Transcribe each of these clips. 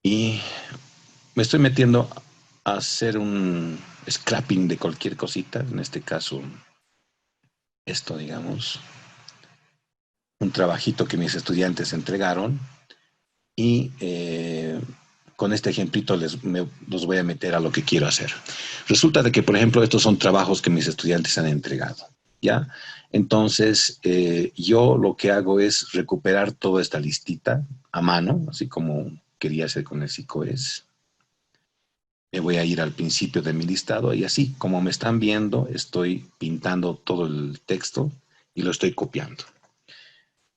Y me estoy metiendo a hacer un scrapping de cualquier cosita, en este caso, esto, digamos, un trabajito que mis estudiantes entregaron y con este ejemplito los voy a meter a lo que quiero hacer. Resulta de que, por ejemplo, estos son trabajos que mis estudiantes han entregado, ¿ya? Entonces, yo lo que hago es recuperar toda esta listita a mano, así como quería hacer con el psicoes. Me voy a ir al principio de mi listado y así, como me están viendo, estoy pintando todo el texto y lo estoy copiando.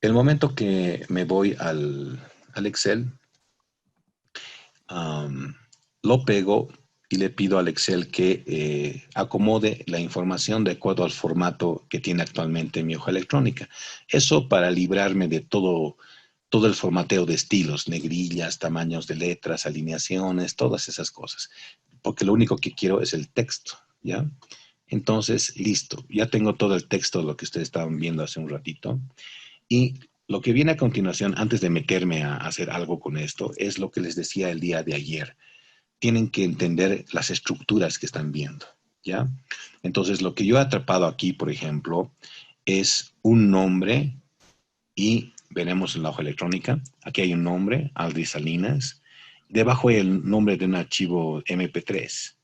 El momento que me voy al Excel, um, lo pego y le pido al Excel que acomode la información de acuerdo al formato que tiene actualmente mi hoja electrónica. Eso para librarme de todo el formateo de estilos, negrillas, tamaños de letras, alineaciones, todas esas cosas. Porque lo único que quiero es el texto, ¿ya? Entonces, listo, ya tengo todo el texto, lo que ustedes estaban viendo hace un ratito. Y lo que viene a continuación, antes de meterme a hacer algo con esto, es lo que les decía el día de ayer. Tienen que entender las estructuras que están viendo, ¿ya? Entonces, lo que yo he atrapado aquí, por ejemplo, es un nombre y veremos en la hoja electrónica. Aquí hay un nombre, Aldri Salinas. Debajo hay el nombre de un archivo MP3.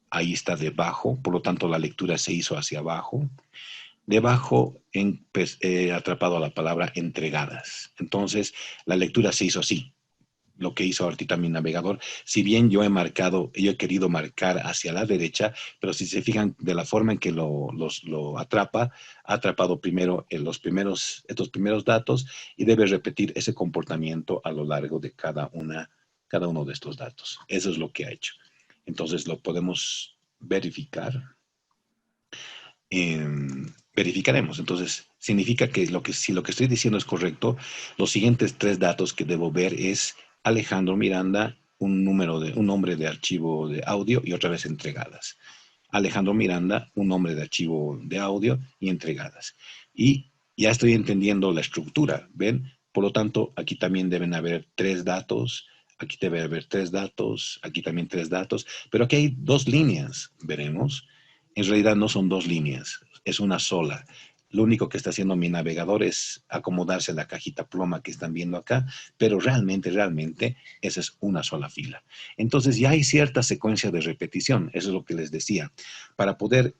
Ahí está debajo, por lo tanto la lectura se hizo hacia abajo. Debajo pues, he atrapado la palabra entregadas. Entonces, la lectura se hizo así, lo que hizo ahorita mi navegador. Si bien yo he querido marcar hacia la derecha, pero si se fijan de la forma en que lo atrapa, ha atrapado primero estos primeros datos y debe repetir ese comportamiento a lo largo de cada uno de estos datos. Eso es lo que ha hecho. Entonces lo podemos verificar. Verificaremos. Entonces, significa que, si lo que estoy diciendo es correcto, los siguientes tres datos que debo ver es Alejandro Miranda, un nombre de archivo de audio y otra vez entregadas. Alejandro Miranda, un nombre de archivo de audio y entregadas. Y ya estoy entendiendo la estructura, ¿ven? Por lo tanto, aquí también deben haber tres datos, aquí debe haber tres datos, aquí también tres datos, pero aquí hay dos líneas, veremos. En realidad no son dos líneas, es una sola. Lo único que está haciendo mi navegador es acomodarse a la cajita ploma que están viendo acá, pero realmente, esa es una sola fila. Entonces ya hay cierta secuencia de repetición, eso es lo que les decía. Para poder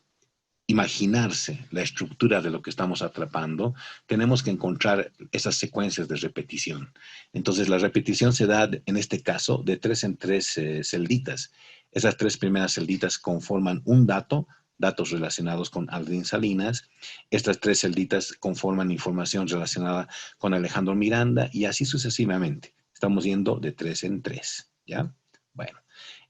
imaginarse la estructura de lo que estamos atrapando, tenemos que encontrar esas secuencias de repetición. Entonces, la repetición se da, en este caso, de tres en tres celditas. Esas tres primeras celditas conforman un dato, datos relacionados con Aldrin Salinas. Estas tres celditas conforman información relacionada con Alejandro Miranda y así sucesivamente. Estamos yendo de tres en tres, ¿ya? Bueno,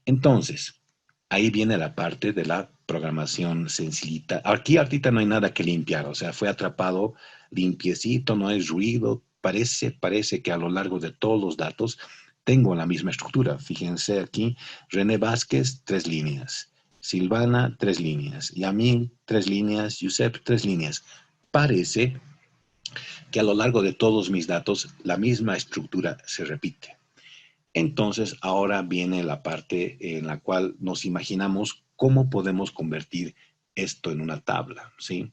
entonces, ahí viene la parte de la programación sencillita. Aquí ahorita no hay nada que limpiar, o sea, fue atrapado limpiecito, no hay ruido. Parece que a lo largo de todos los datos tengo la misma estructura. Fíjense aquí, René Vázquez, tres líneas. Silvana, tres líneas. Yamil, tres líneas. Yusef, tres líneas. Parece que a lo largo de todos mis datos la misma estructura se repite. Entonces, ahora viene la parte en la cual nos imaginamos cómo podemos convertir esto en una tabla, ¿sí?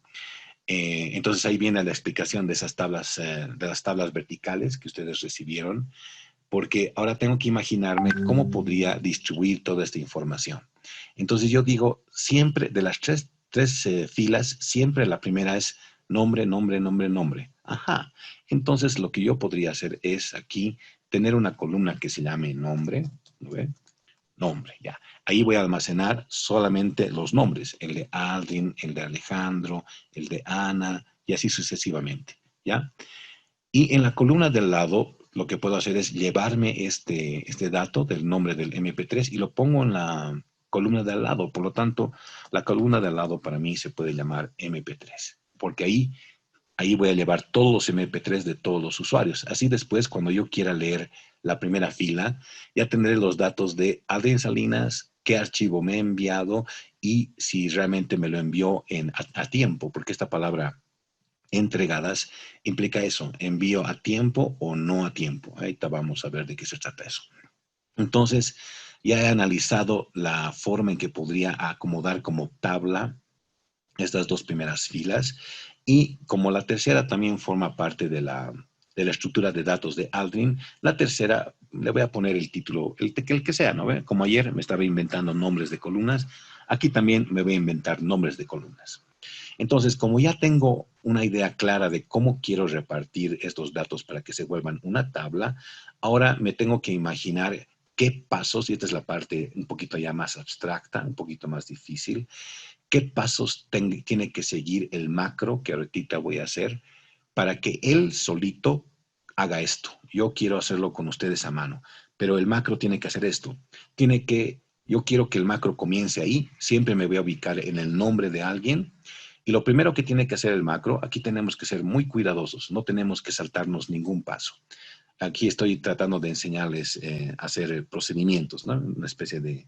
Entonces ahí viene la explicación de esas tablas, de las tablas verticales que ustedes recibieron, porque ahora tengo que imaginarme cómo podría distribuir toda esta información. Entonces yo digo, siempre de las tres filas, siempre la primera es nombre, nombre, nombre, nombre. Ajá. Entonces lo que yo podría hacer es aquí tener una columna que se llame nombre, ¿no ve? Nombre, ya. Ahí voy a almacenar solamente los nombres, el de Aldrin, el de Alejandro, el de Ana, y así sucesivamente, ¿ya? Y en la columna del lado, lo que puedo hacer es llevarme este dato del nombre del MP3 y lo pongo en la columna de al lado. Por lo tanto, la columna de al lado para mí se puede llamar MP3, porque ahí voy a llevar todos los MP3 de todos los usuarios. Así después, cuando yo quiera leer la primera fila, ya tendré los datos de Adrián Salinas, qué archivo me ha enviado y si realmente me lo envió a tiempo, porque esta palabra entregadas implica eso, envío a tiempo o no a tiempo. Ahorita vamos a ver de qué se trata eso. Entonces, ya he analizado la forma en que podría acomodar como tabla estas dos primeras filas y como la tercera también forma parte de la estructura de datos de Aldrin, la tercera le voy a poner el título, el que sea, ¿no ve? Como ayer me estaba inventando nombres de columnas, aquí también me voy a inventar nombres de columnas. Entonces, como ya tengo una idea clara de cómo quiero repartir estos datos para que se vuelvan una tabla, ahora me tengo que imaginar qué pasos, y esta es la parte un poquito ya más abstracta, un poquito más difícil, qué pasos tiene que seguir el macro que ahorita voy a hacer para que él solito haga esto. Yo quiero hacerlo con ustedes a mano, pero el macro tiene que hacer esto. Yo quiero que el macro comience ahí, siempre me voy a ubicar en el nombre de alguien. Y lo primero que tiene que hacer el macro, aquí tenemos que ser muy cuidadosos, no tenemos que saltarnos ningún paso. Aquí estoy tratando de enseñarles a hacer procedimientos, ¿no? Una especie de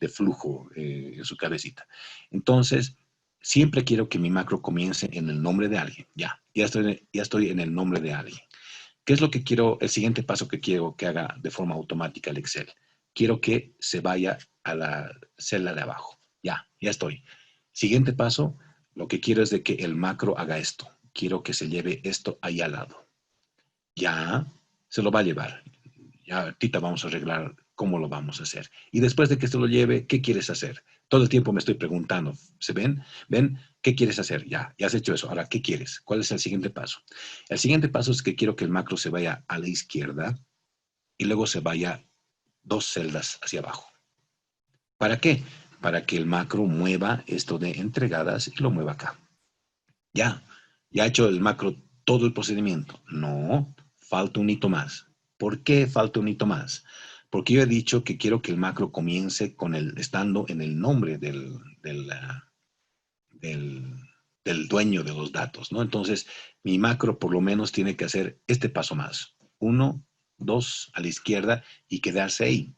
flujo en su cabecita. Entonces, siempre quiero que mi macro comience en el nombre de alguien. Ya estoy en el nombre de alguien. ¿Qué es lo que quiero, el siguiente paso que quiero que haga de forma automática el Excel? Quiero que se vaya a la celda de abajo. Ya estoy. Siguiente paso, lo que quiero es de que el macro haga esto. Quiero que se lleve esto ahí al lado. Ya se lo va a llevar. Ya ahorita vamos a arreglar cómo lo vamos a hacer. Y después de que se lo lleve, ¿qué quieres hacer? Todo el tiempo me estoy preguntando, ¿se ven? ¿Ven? ¿Qué quieres hacer? Ya has hecho eso. Ahora, ¿qué quieres? ¿Cuál es el siguiente paso? El siguiente paso es que quiero que el macro se vaya a la izquierda y luego se vaya dos celdas hacia abajo. ¿Para qué? Para que el macro mueva esto de entregadas y lo mueva acá. Ya, ya ha hecho el macro todo el procedimiento. No, falta un hito más. ¿Por qué falta un hito más? Porque yo he dicho que quiero que el macro comience con estando en el nombre del, del dueño de los datos, ¿no? Entonces, mi macro por lo menos tiene que hacer este paso más. Uno, dos, a la izquierda y quedarse ahí.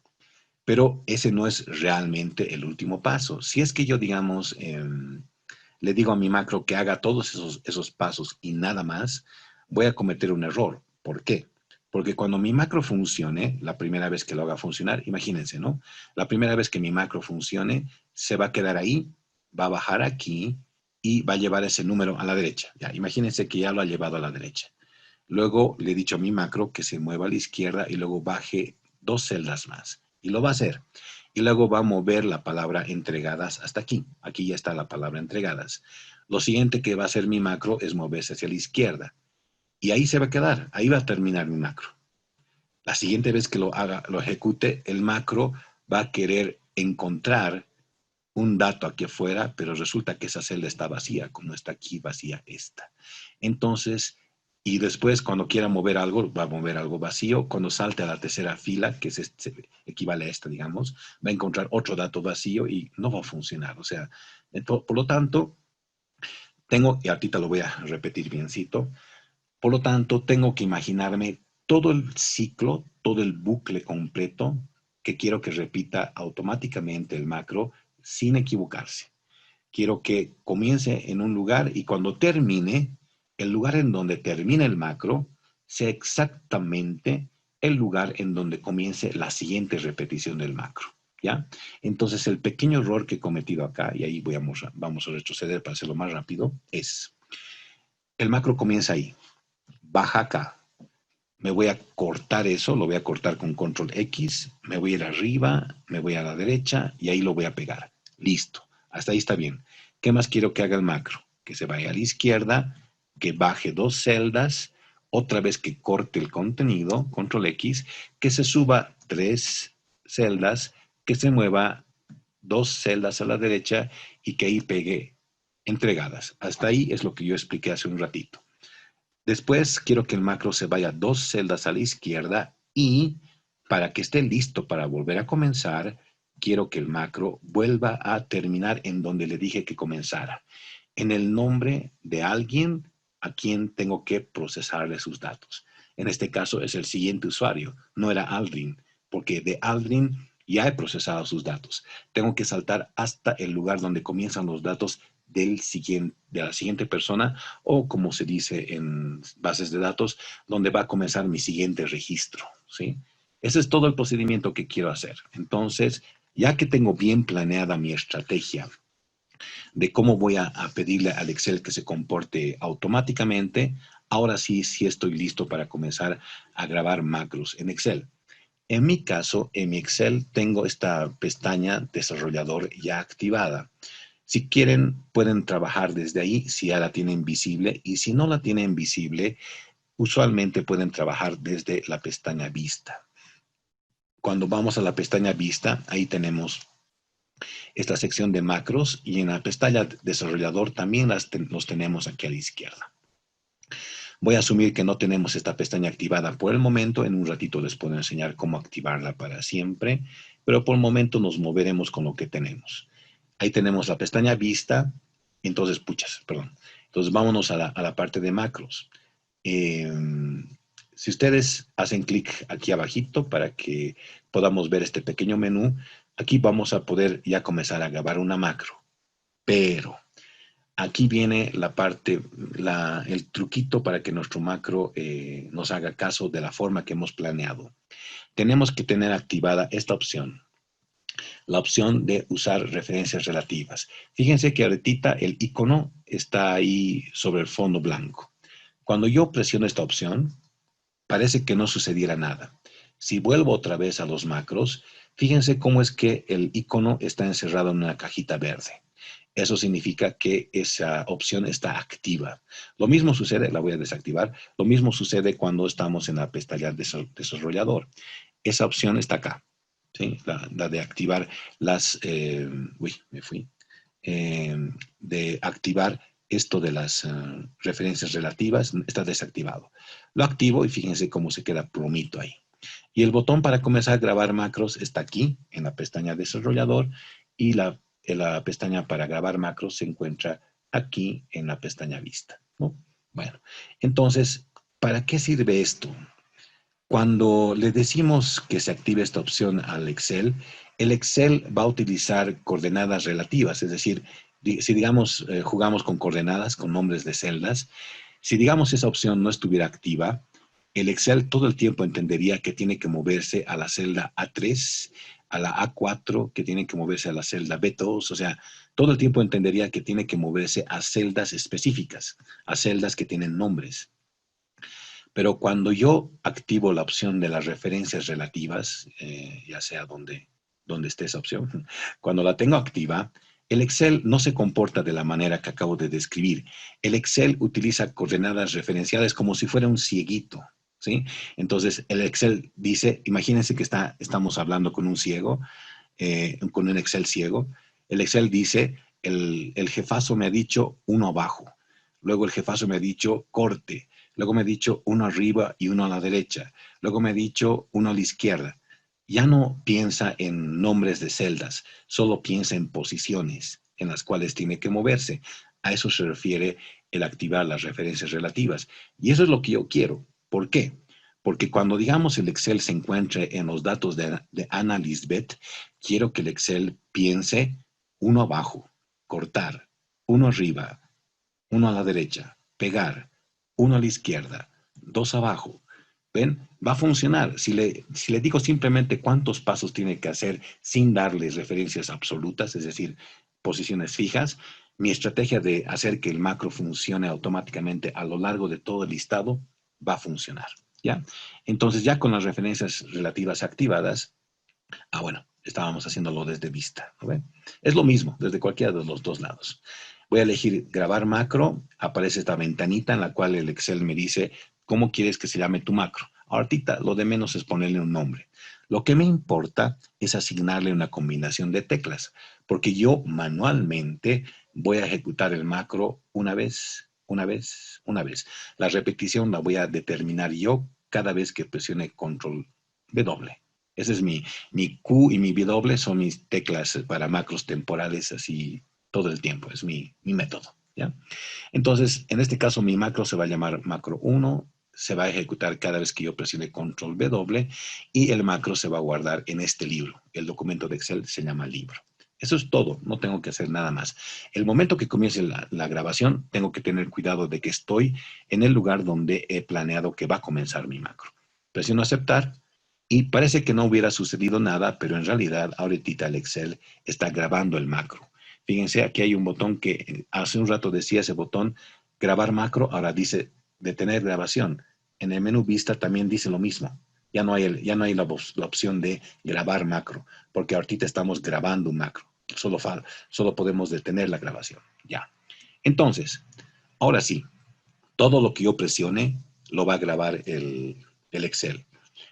Pero ese no es realmente el último paso. Si es que yo, digamos, le digo a mi macro que haga todos esos pasos y nada más, voy a cometer un error. ¿Por qué? Porque cuando mi macro funcione, la primera vez que lo haga funcionar, imagínense, ¿no? La primera vez que mi macro funcione, se va a quedar ahí, va a bajar aquí y va a llevar ese número a la derecha. Ya, imagínense que ya lo ha llevado a la derecha. Luego le he dicho a mi macro que se mueva a la izquierda y luego baje dos celdas más. Y lo va a hacer. Y luego va a mover la palabra entregadas hasta aquí. Aquí ya está la palabra entregadas. Lo siguiente que va a hacer mi macro es moverse hacia la izquierda. Y ahí se va a quedar. Ahí va a terminar mi macro. La siguiente vez que lo haga, lo ejecute, el macro va a querer encontrar un dato aquí afuera, pero resulta que esa celda está vacía, como está aquí vacía esta. Entonces, y después cuando quiera mover algo, va a mover algo vacío. Cuando salte a la tercera fila, que equivale a esta, digamos, va a encontrar otro dato vacío y no va a funcionar. O sea, por lo tanto, y ahorita lo voy a repetir biencito, por lo tanto, tengo que imaginarme todo el ciclo, todo el bucle completo que quiero que repita automáticamente el macro sin equivocarse. Quiero que comience en un lugar y cuando termine, el lugar en donde termina el macro sea exactamente el lugar en donde comience la siguiente repetición del macro. ¿Ya? Entonces, el pequeño error que he cometido acá, y ahí vamos a retroceder para hacerlo más rápido, es, el macro comienza ahí, baja acá, me voy a cortar eso, lo voy a cortar con control X, me voy a ir arriba, me voy a la derecha y ahí lo voy a pegar. Listo, hasta ahí está bien. ¿Qué más quiero que haga el macro? Que se vaya a la izquierda, que baje dos celdas, otra vez que corte el contenido, control X, que se suba tres celdas, que se mueva dos celdas a la derecha y que ahí pegue entregadas. Hasta ahí es lo que yo expliqué hace un ratito. Después quiero que el macro se vaya dos celdas a la izquierda y para que esté listo para volver a comenzar, quiero que el macro vuelva a terminar en donde le dije que comenzara, en el nombre de alguien a quien tengo que procesarle sus datos. En este caso es el siguiente usuario, no era Aldrin, porque de Aldrin ya he procesado sus datos. Tengo que saltar hasta el lugar donde comienzan los datos de la siguiente persona o como se dice en bases de datos, donde va a comenzar mi siguiente registro, ¿sí? Ese es todo el procedimiento que quiero hacer. Entonces, ya que tengo bien planeada mi estrategia de cómo voy a pedirle al Excel que se comporte automáticamente, ahora sí, sí estoy listo para comenzar a grabar macros en Excel. En mi caso, en mi Excel tengo esta pestaña desarrollador ya activada. Si quieren, pueden trabajar desde ahí si ya la tienen visible, y si no la tienen visible, usualmente pueden trabajar desde la pestaña vista. Cuando vamos a la pestaña vista, ahí tenemos esta sección de macros, y en la pestaña desarrollador también los tenemos aquí a la izquierda. Voy a asumir que no tenemos esta pestaña activada por el momento. En un ratito les puedo enseñar cómo activarla para siempre, pero por el momento nos moveremos con lo que tenemos. Ahí tenemos la pestaña vista. Entonces, puchas, perdón. Entonces vámonos a la parte de macros. Eh, si ustedes hacen clic aquí abajito para que podamos ver este pequeño menú, aquí vamos a poder ya comenzar a grabar una macro. Pero aquí viene la parte, el truquito para que nuestro macro nos haga caso de la forma que hemos planeado. Tenemos que tener activada esta opción, la opción de usar referencias relativas. Fíjense que ahorita el icono está ahí sobre el fondo blanco. Cuando yo presiono esta opción, parece que no sucediera nada. Si vuelvo otra vez a los macros, fíjense cómo es que el icono está encerrado en una cajita verde. Eso significa que esa opción está activa. Lo mismo sucede, la voy a desactivar, lo mismo sucede cuando estamos en la pestaña desarrollador. Esa opción está acá, ¿sí? La de activar las, me fui, de activar esto de las referencias relativas, está desactivado. Lo activo y fíjense cómo se queda plomito ahí. Y el botón para comenzar a grabar macros está aquí, en la pestaña desarrollador, y la pestaña para grabar macros se encuentra aquí en la pestaña vista, ¿no? Bueno, entonces, ¿para qué sirve esto? Cuando le decimos que se active esta opción al Excel, el Excel va a utilizar coordenadas relativas, es decir, si digamos jugamos con coordenadas, con nombres de celdas, si digamos esa opción no estuviera activa, el Excel todo el tiempo entendería que tiene que moverse a la celda A3, a la A4, que tiene que moverse a la celda B2, o sea, todo el tiempo entendería que tiene que moverse a celdas específicas, a celdas que tienen nombres. Pero cuando yo activo la opción de las referencias relativas, ya sea donde esté esa opción, cuando la tengo activa, el Excel no se comporta de la manera que acabo de describir. El Excel utiliza coordenadas referenciales como si fuera un cieguito, ¿sí? Entonces, el Excel dice, imagínense que estamos hablando con un ciego, con un Excel ciego. El Excel dice, el jefazo me ha dicho uno abajo. Luego el jefazo me ha dicho corte. Luego me ha dicho uno arriba y uno a la derecha. Luego me ha dicho uno a la izquierda. Ya no piensa en nombres de celdas, solo piensa en posiciones en las cuales tiene que moverse. A eso se refiere el activar las referencias relativas. Y eso es lo que yo quiero. ¿Por qué? Porque cuando, digamos, el Excel se encuentre en los datos de AnalystBet, quiero que el Excel piense uno abajo, cortar, uno arriba, uno a la derecha, pegar, uno a la izquierda, dos abajo. ¿Ven? Va a funcionar. Si le digo simplemente cuántos pasos tiene que hacer sin darles referencias absolutas, es decir, posiciones fijas, mi estrategia de hacer que el macro funcione automáticamente a lo largo de todo el listado va a funcionar. ¿Ya? Entonces, ya con las referencias relativas activadas, bueno, estábamos haciéndolo desde vista, ¿no ven? Es lo mismo, desde cualquiera de los dos lados. Voy a elegir grabar macro, aparece esta ventanita en la cual el Excel me dice cómo quieres que se llame tu macro. Ahorita lo de menos es ponerle un nombre. Lo que me importa es asignarle una combinación de teclas, porque yo manualmente voy a ejecutar el macro una vez, una vez, una vez. La repetición la voy a determinar yo cada vez que presione control W. Ese es mi Q y mi W son mis teclas para macros temporales así todo el tiempo. Es mi método, ¿ya? Entonces, en este caso, mi macro se va a llamar macro 1, se va a ejecutar cada vez que yo presione control W, y el macro se va a guardar en este libro. El documento de Excel se llama libro. Eso es todo, no tengo que hacer nada más. El momento que comience la grabación, tengo que tener cuidado de que estoy en el lugar donde he planeado que va a comenzar mi macro. Presiono aceptar. Y parece que no hubiera sucedido nada, pero en realidad ahorita el Excel está grabando el macro. Fíjense, aquí hay un botón que hace un rato decía ese botón, grabar macro, ahora dice detener grabación. En el menú vista también dice lo mismo. Ya no hay la opción de grabar macro, porque ahorita estamos grabando un macro. Solo podemos detener la grabación. Ya. Entonces, ahora sí, todo lo que yo presione lo va a grabar el Excel.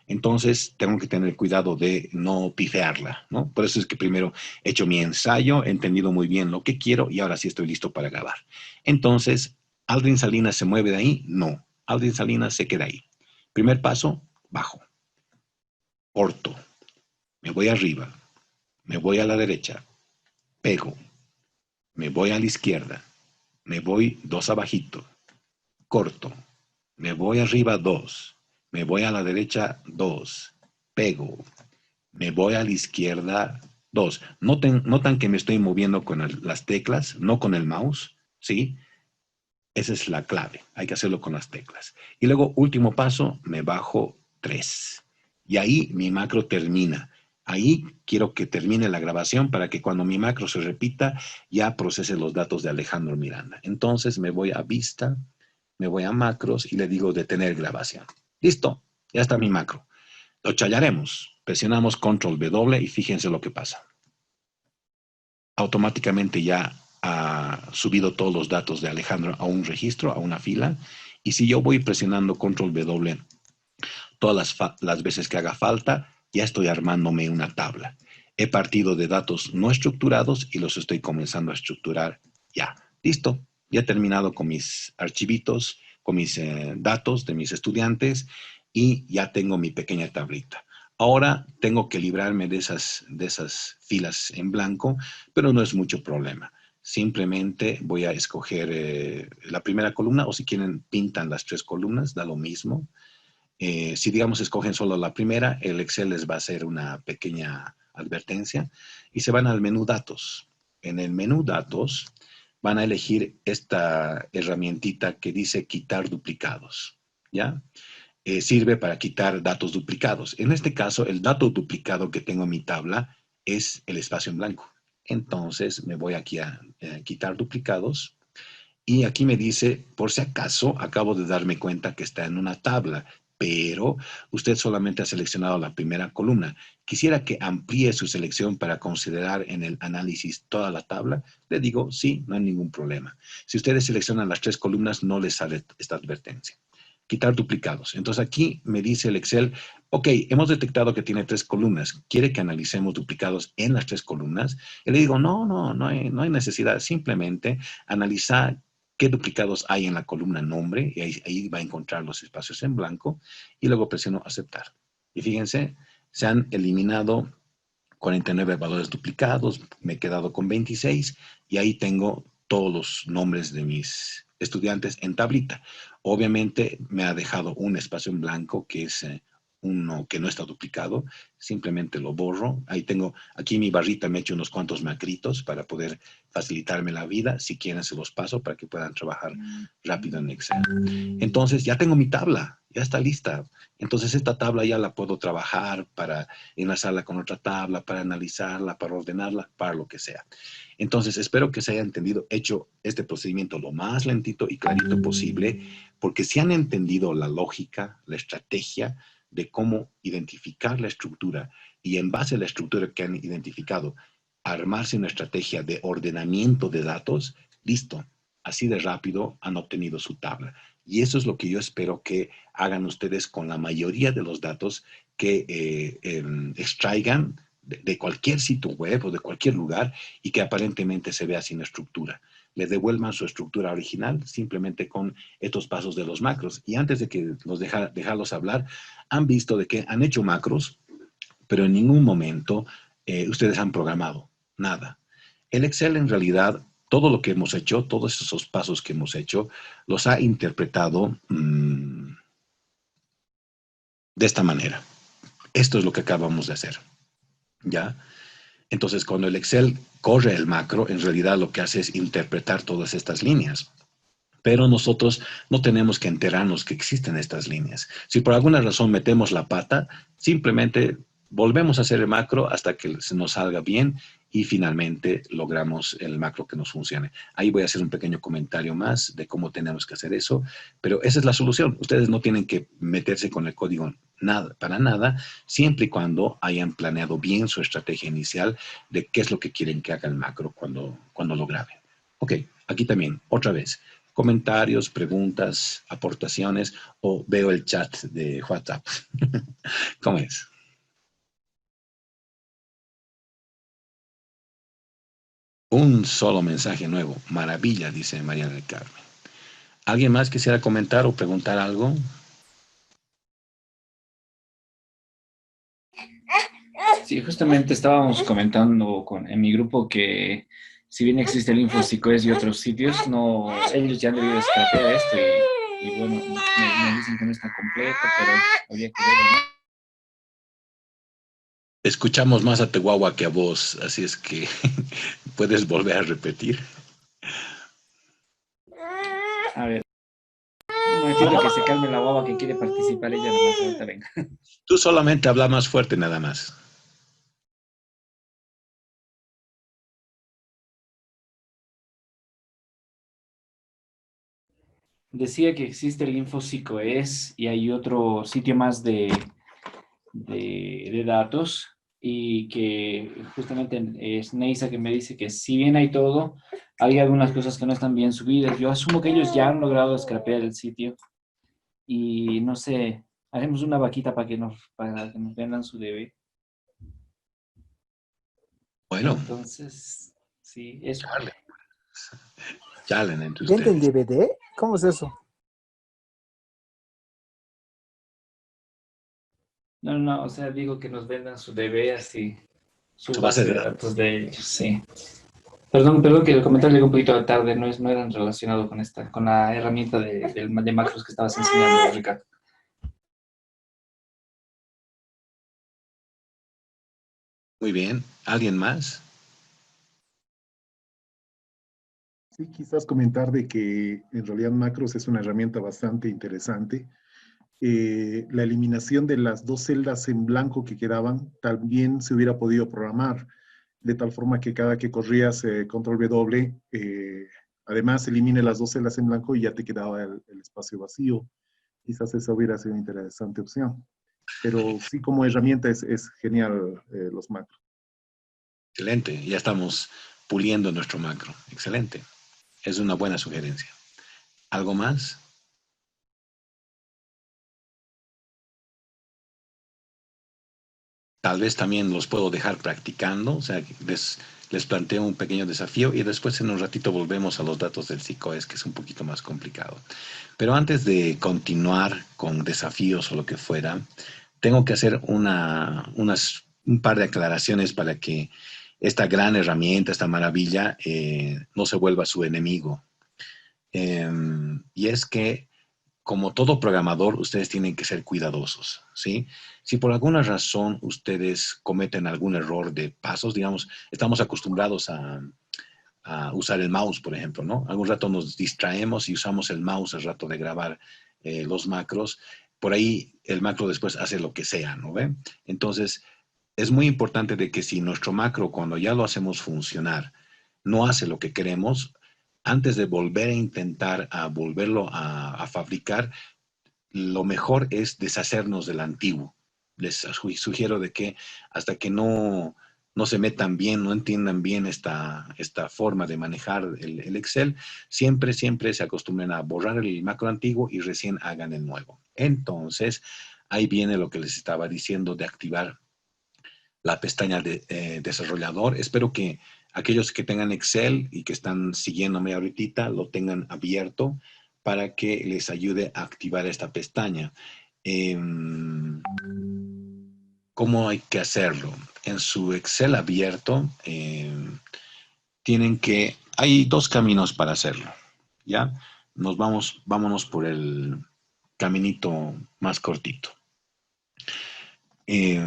Entonces, tengo que tener cuidado de no pifearla, ¿no? Por eso es que primero he hecho mi ensayo, he entendido muy bien lo que quiero y ahora sí estoy listo para grabar. Entonces, ¿Aldrin Salinas se mueve de ahí? No. Aldrin Salinas se queda ahí. Primer paso, bajo, corto, me voy arriba, me voy a la derecha, pego, me voy a la izquierda, me voy dos abajito, corto, me voy arriba dos, me voy a la derecha dos, pego, me voy a la izquierda dos. Notan que me estoy moviendo con las teclas, no con el mouse, ¿sí? Esa es la clave, hay que hacerlo con las teclas. Y luego, último paso, me bajo 3. Y ahí mi macro termina. Ahí quiero que termine la grabación para que cuando mi macro se repita, ya procese los datos de Alejandro Miranda. Entonces me voy a vista, me voy a macros y le digo detener grabación. Listo, ya está mi macro. Lo challaremos. Presionamos control W y fíjense lo que pasa. Automáticamente ya ha subido todos los datos de Alejandro a un registro, a una fila. Y si yo voy presionando control W todas las veces que haga falta, ya estoy armándome una tabla. He partido de datos no estructurados y los estoy comenzando a estructurar ya. Listo, ya he terminado con mis archivitos, con mis datos de mis estudiantes y ya tengo mi pequeña tablita. Ahora tengo que librarme de esas filas en blanco, pero no es mucho problema. Simplemente voy a escoger la primera columna o si quieren pintan las tres columnas, da lo mismo. Si digamos escogen solo la primera, el Excel les va a hacer una pequeña advertencia y se van al menú datos. En el menú datos van a elegir esta herramientita que dice quitar duplicados, ¿ya? Sirve para quitar datos duplicados. En este caso, el dato duplicado que tengo en mi tabla es el espacio en blanco. Entonces me voy aquí a quitar duplicados y aquí me dice, por si acaso, acabo de darme cuenta que está en una tabla, pero usted solamente ha seleccionado la primera columna. Quisiera que amplíe su selección para considerar en el análisis toda la tabla. Le digo, sí, no hay ningún problema. Si ustedes seleccionan las tres columnas, no les sale esta advertencia. Quitar duplicados. Entonces aquí me dice el Excel, ok, hemos detectado que tiene tres columnas. ¿Quiere que analicemos duplicados en las tres columnas? Y le digo, no hay necesidad. Simplemente analizar qué duplicados hay en la columna nombre, y ahí va a encontrar los espacios en blanco, y luego presiono aceptar. Y fíjense, se han eliminado 49 valores duplicados, me he quedado con 26, y ahí tengo todos los nombres de mis estudiantes en tablita. Obviamente me ha dejado un espacio en blanco que es uno que no está duplicado, simplemente lo borro. Ahí tengo, aquí mi barrita me he hecho unos cuantos macritos para poder facilitarme la vida. Si quieren se los paso para que puedan trabajar rápido en Excel. Entonces ya tengo mi tabla, ya está lista. Entonces esta tabla ya la puedo trabajar para enlazarla con otra tabla, para analizarla, para ordenarla, para lo que sea. Entonces espero que se haya entendido, hecho este procedimiento lo más lentito y clarito posible, porque si han entendido la lógica, la estrategia de cómo identificar la estructura y en base a la estructura que han identificado, armarse una estrategia de ordenamiento de datos, listo, así de rápido han obtenido su tabla. Y eso es lo que yo espero que hagan ustedes con la mayoría de los datos que extraigan de cualquier sitio web o de cualquier lugar y que aparentemente se vea sin estructura. Le devuelvan su estructura original simplemente con estos pasos de los macros. Y antes de que los dejarlos hablar, han visto de que han hecho macros, pero en ningún momento ustedes han programado nada. El Excel en realidad, todo lo que hemos hecho, todos esos pasos que hemos hecho, los ha interpretado de esta manera. Esto es lo que acabamos de hacer, ¿ya? Entonces, cuando el Excel corre el macro, en realidad lo que hace es interpretar todas estas líneas. Pero nosotros no tenemos que enterarnos que existen estas líneas. Si por alguna razón metemos la pata, simplemente volvemos a hacer el macro hasta que se nos salga bien y finalmente logramos el macro que nos funcione. Ahí voy a hacer un pequeño comentario más de cómo tenemos que hacer eso, pero esa es la solución. Ustedes no tienen que meterse con el código nada, para nada, siempre y cuando hayan planeado bien su estrategia inicial de qué es lo que quieren que haga el macro cuando lo grabe. Ok, aquí también, otra vez, comentarios, preguntas, aportaciones, o veo el chat de WhatsApp. ¿Cómo es? Un solo mensaje nuevo. Maravilla, dice María del Carmen. ¿Alguien más quisiera comentar o preguntar algo? Sí, justamente estábamos comentando en mi grupo que si bien existe el InfoSicoes y otros sitios, no, ellos ya han debido scrapear esto y bueno, me dicen que no está completo, pero habría que verlo, ¿no? Escuchamos más a Tehuahua que a vos, así es que puedes volver a repetir. A ver, un momentito que se calme la guagua que quiere participar ella nomás, ahorita venga. Tú solamente habla más fuerte nada más. Decía que existe el InfoSicoes y hay otro sitio más de datos y que justamente es Neisa que me dice que si bien hay todo, hay algunas cosas que no están bien subidas. Yo asumo que ellos ya han logrado scrapear el sitio y no sé, haremos una vaquita para que nos vendan su DB. Bueno, Entonces, sí, eso. charlen, charlen entre ¿Venden ustedes. DVD? ¿Cómo es eso? No, no, no, o sea, digo que nos vendan su DB así, su Su base base de de datos. datos de ellos, sí. Perdón que el comentario llegó un poquito tarde, no eran relacionado con con la herramienta de macros que estabas enseñando, Ricardo. Muy bien. ¿Alguien más? Sí, quizás comentar de que en realidad Macros es una herramienta bastante interesante. La eliminación de las dos celdas en blanco que quedaban también se hubiera podido programar, de tal forma que cada que corrías control W, además elimine las dos celdas en blanco y ya te quedaba el espacio vacío. Quizás esa hubiera sido una interesante opción. Pero sí, como herramienta es genial los macros. Excelente. Ya estamos puliendo nuestro macro. Excelente. Es una buena sugerencia. ¿Algo más? Tal vez también los puedo dejar practicando, o sea, les planteo un pequeño desafío y después en un ratito volvemos a los datos del SICOES, que es un poquito más complicado. Pero antes de continuar con desafíos o lo que fuera, tengo que hacer un par de aclaraciones para que esta gran herramienta, esta maravilla, no se vuelva su enemigo. Y es que como todo programador, ustedes tienen que ser cuidadosos, ¿sí? Si por alguna razón ustedes cometen algún error de pasos, digamos, estamos acostumbrados a usar el mouse, por ejemplo, ¿no? Algún rato nos distraemos y usamos el mouse al rato de grabar los macros. Por ahí el macro después hace lo que sea, ¿no ve? Entonces, es muy importante de que si nuestro macro, cuando ya lo hacemos funcionar, no hace lo que queremos, antes de volver a intentar a volverlo a fabricar, lo mejor es deshacernos del antiguo. Les sugiero de que hasta que no se metan bien, no entiendan bien esta forma de manejar el Excel, siempre se acostumbren a borrar el macro antiguo y recién hagan el nuevo. Entonces, ahí viene lo que les estaba diciendo de activar la pestaña de desarrollador. Espero que aquellos que tengan Excel y que están siguiéndome ahorita lo tengan abierto para que les ayude a activar esta pestaña. Eh, ¿Cómo hay que hacerlo? En su Excel abierto, hay dos caminos para hacerlo, ¿ya? Vámonos por el caminito más cortito. Eh,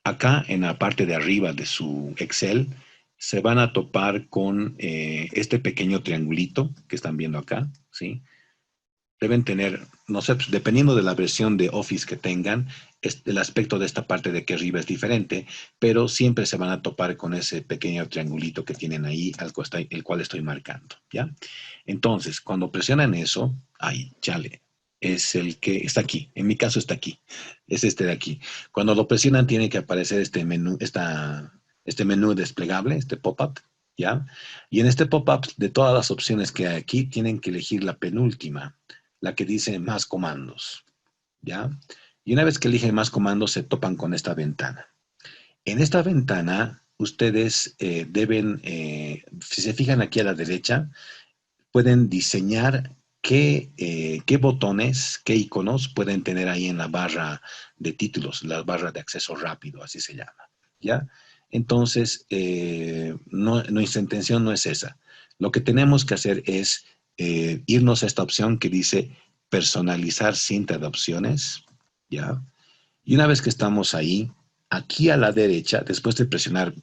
Acá en la parte de arriba de su Excel se van a topar con este pequeño triangulito que están viendo acá, ¿sí? deben tener, no sé, pues, dependiendo de la versión de Office que tengan, el aspecto de esta parte de aquí arriba es diferente, pero siempre se van a topar con ese pequeño triangulito que tienen ahí, el cual estoy marcando, ¿ya? Entonces, cuando presionan eso, ahí, chale, es el que está aquí. En mi caso está aquí. Es este de aquí. Cuando lo presionan, tiene que aparecer este menú, este menú desplegable, este pop-up, ¿ya? Y en este pop-up, de todas las opciones que hay aquí, tienen que elegir la penúltima, la que dice más comandos, ¿ya? Y una vez que eligen más comandos, se topan con esta ventana. En esta ventana, ustedes deben, si se fijan aquí a la derecha, pueden diseñar qué botones, qué iconos pueden tener ahí en la barra de títulos, la barra de acceso rápido, así se llama, ¿ya? Entonces, nuestra intención no es esa. Lo que tenemos que hacer es irnos a esta opción que dice personalizar cinta de opciones, ¿ya? Y una vez que estamos ahí, aquí a la derecha, después de presionar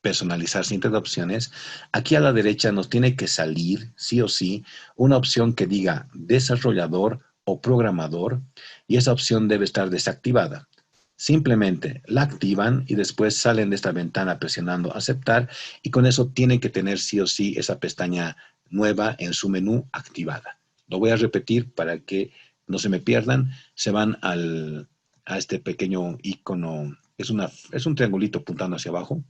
personalizar cinta de opciones, aquí a la derecha nos tiene que salir, sí o sí, una opción que diga desarrollador o programador, y esa opción debe estar desactivada. Simplemente la activan y después salen de esta ventana presionando aceptar, y con eso tienen que tener sí o sí esa pestaña nueva en su menú activada. Lo voy a repetir para que no se me pierdan. Se van a este pequeño icono, es un triangulito apuntando hacia abajo,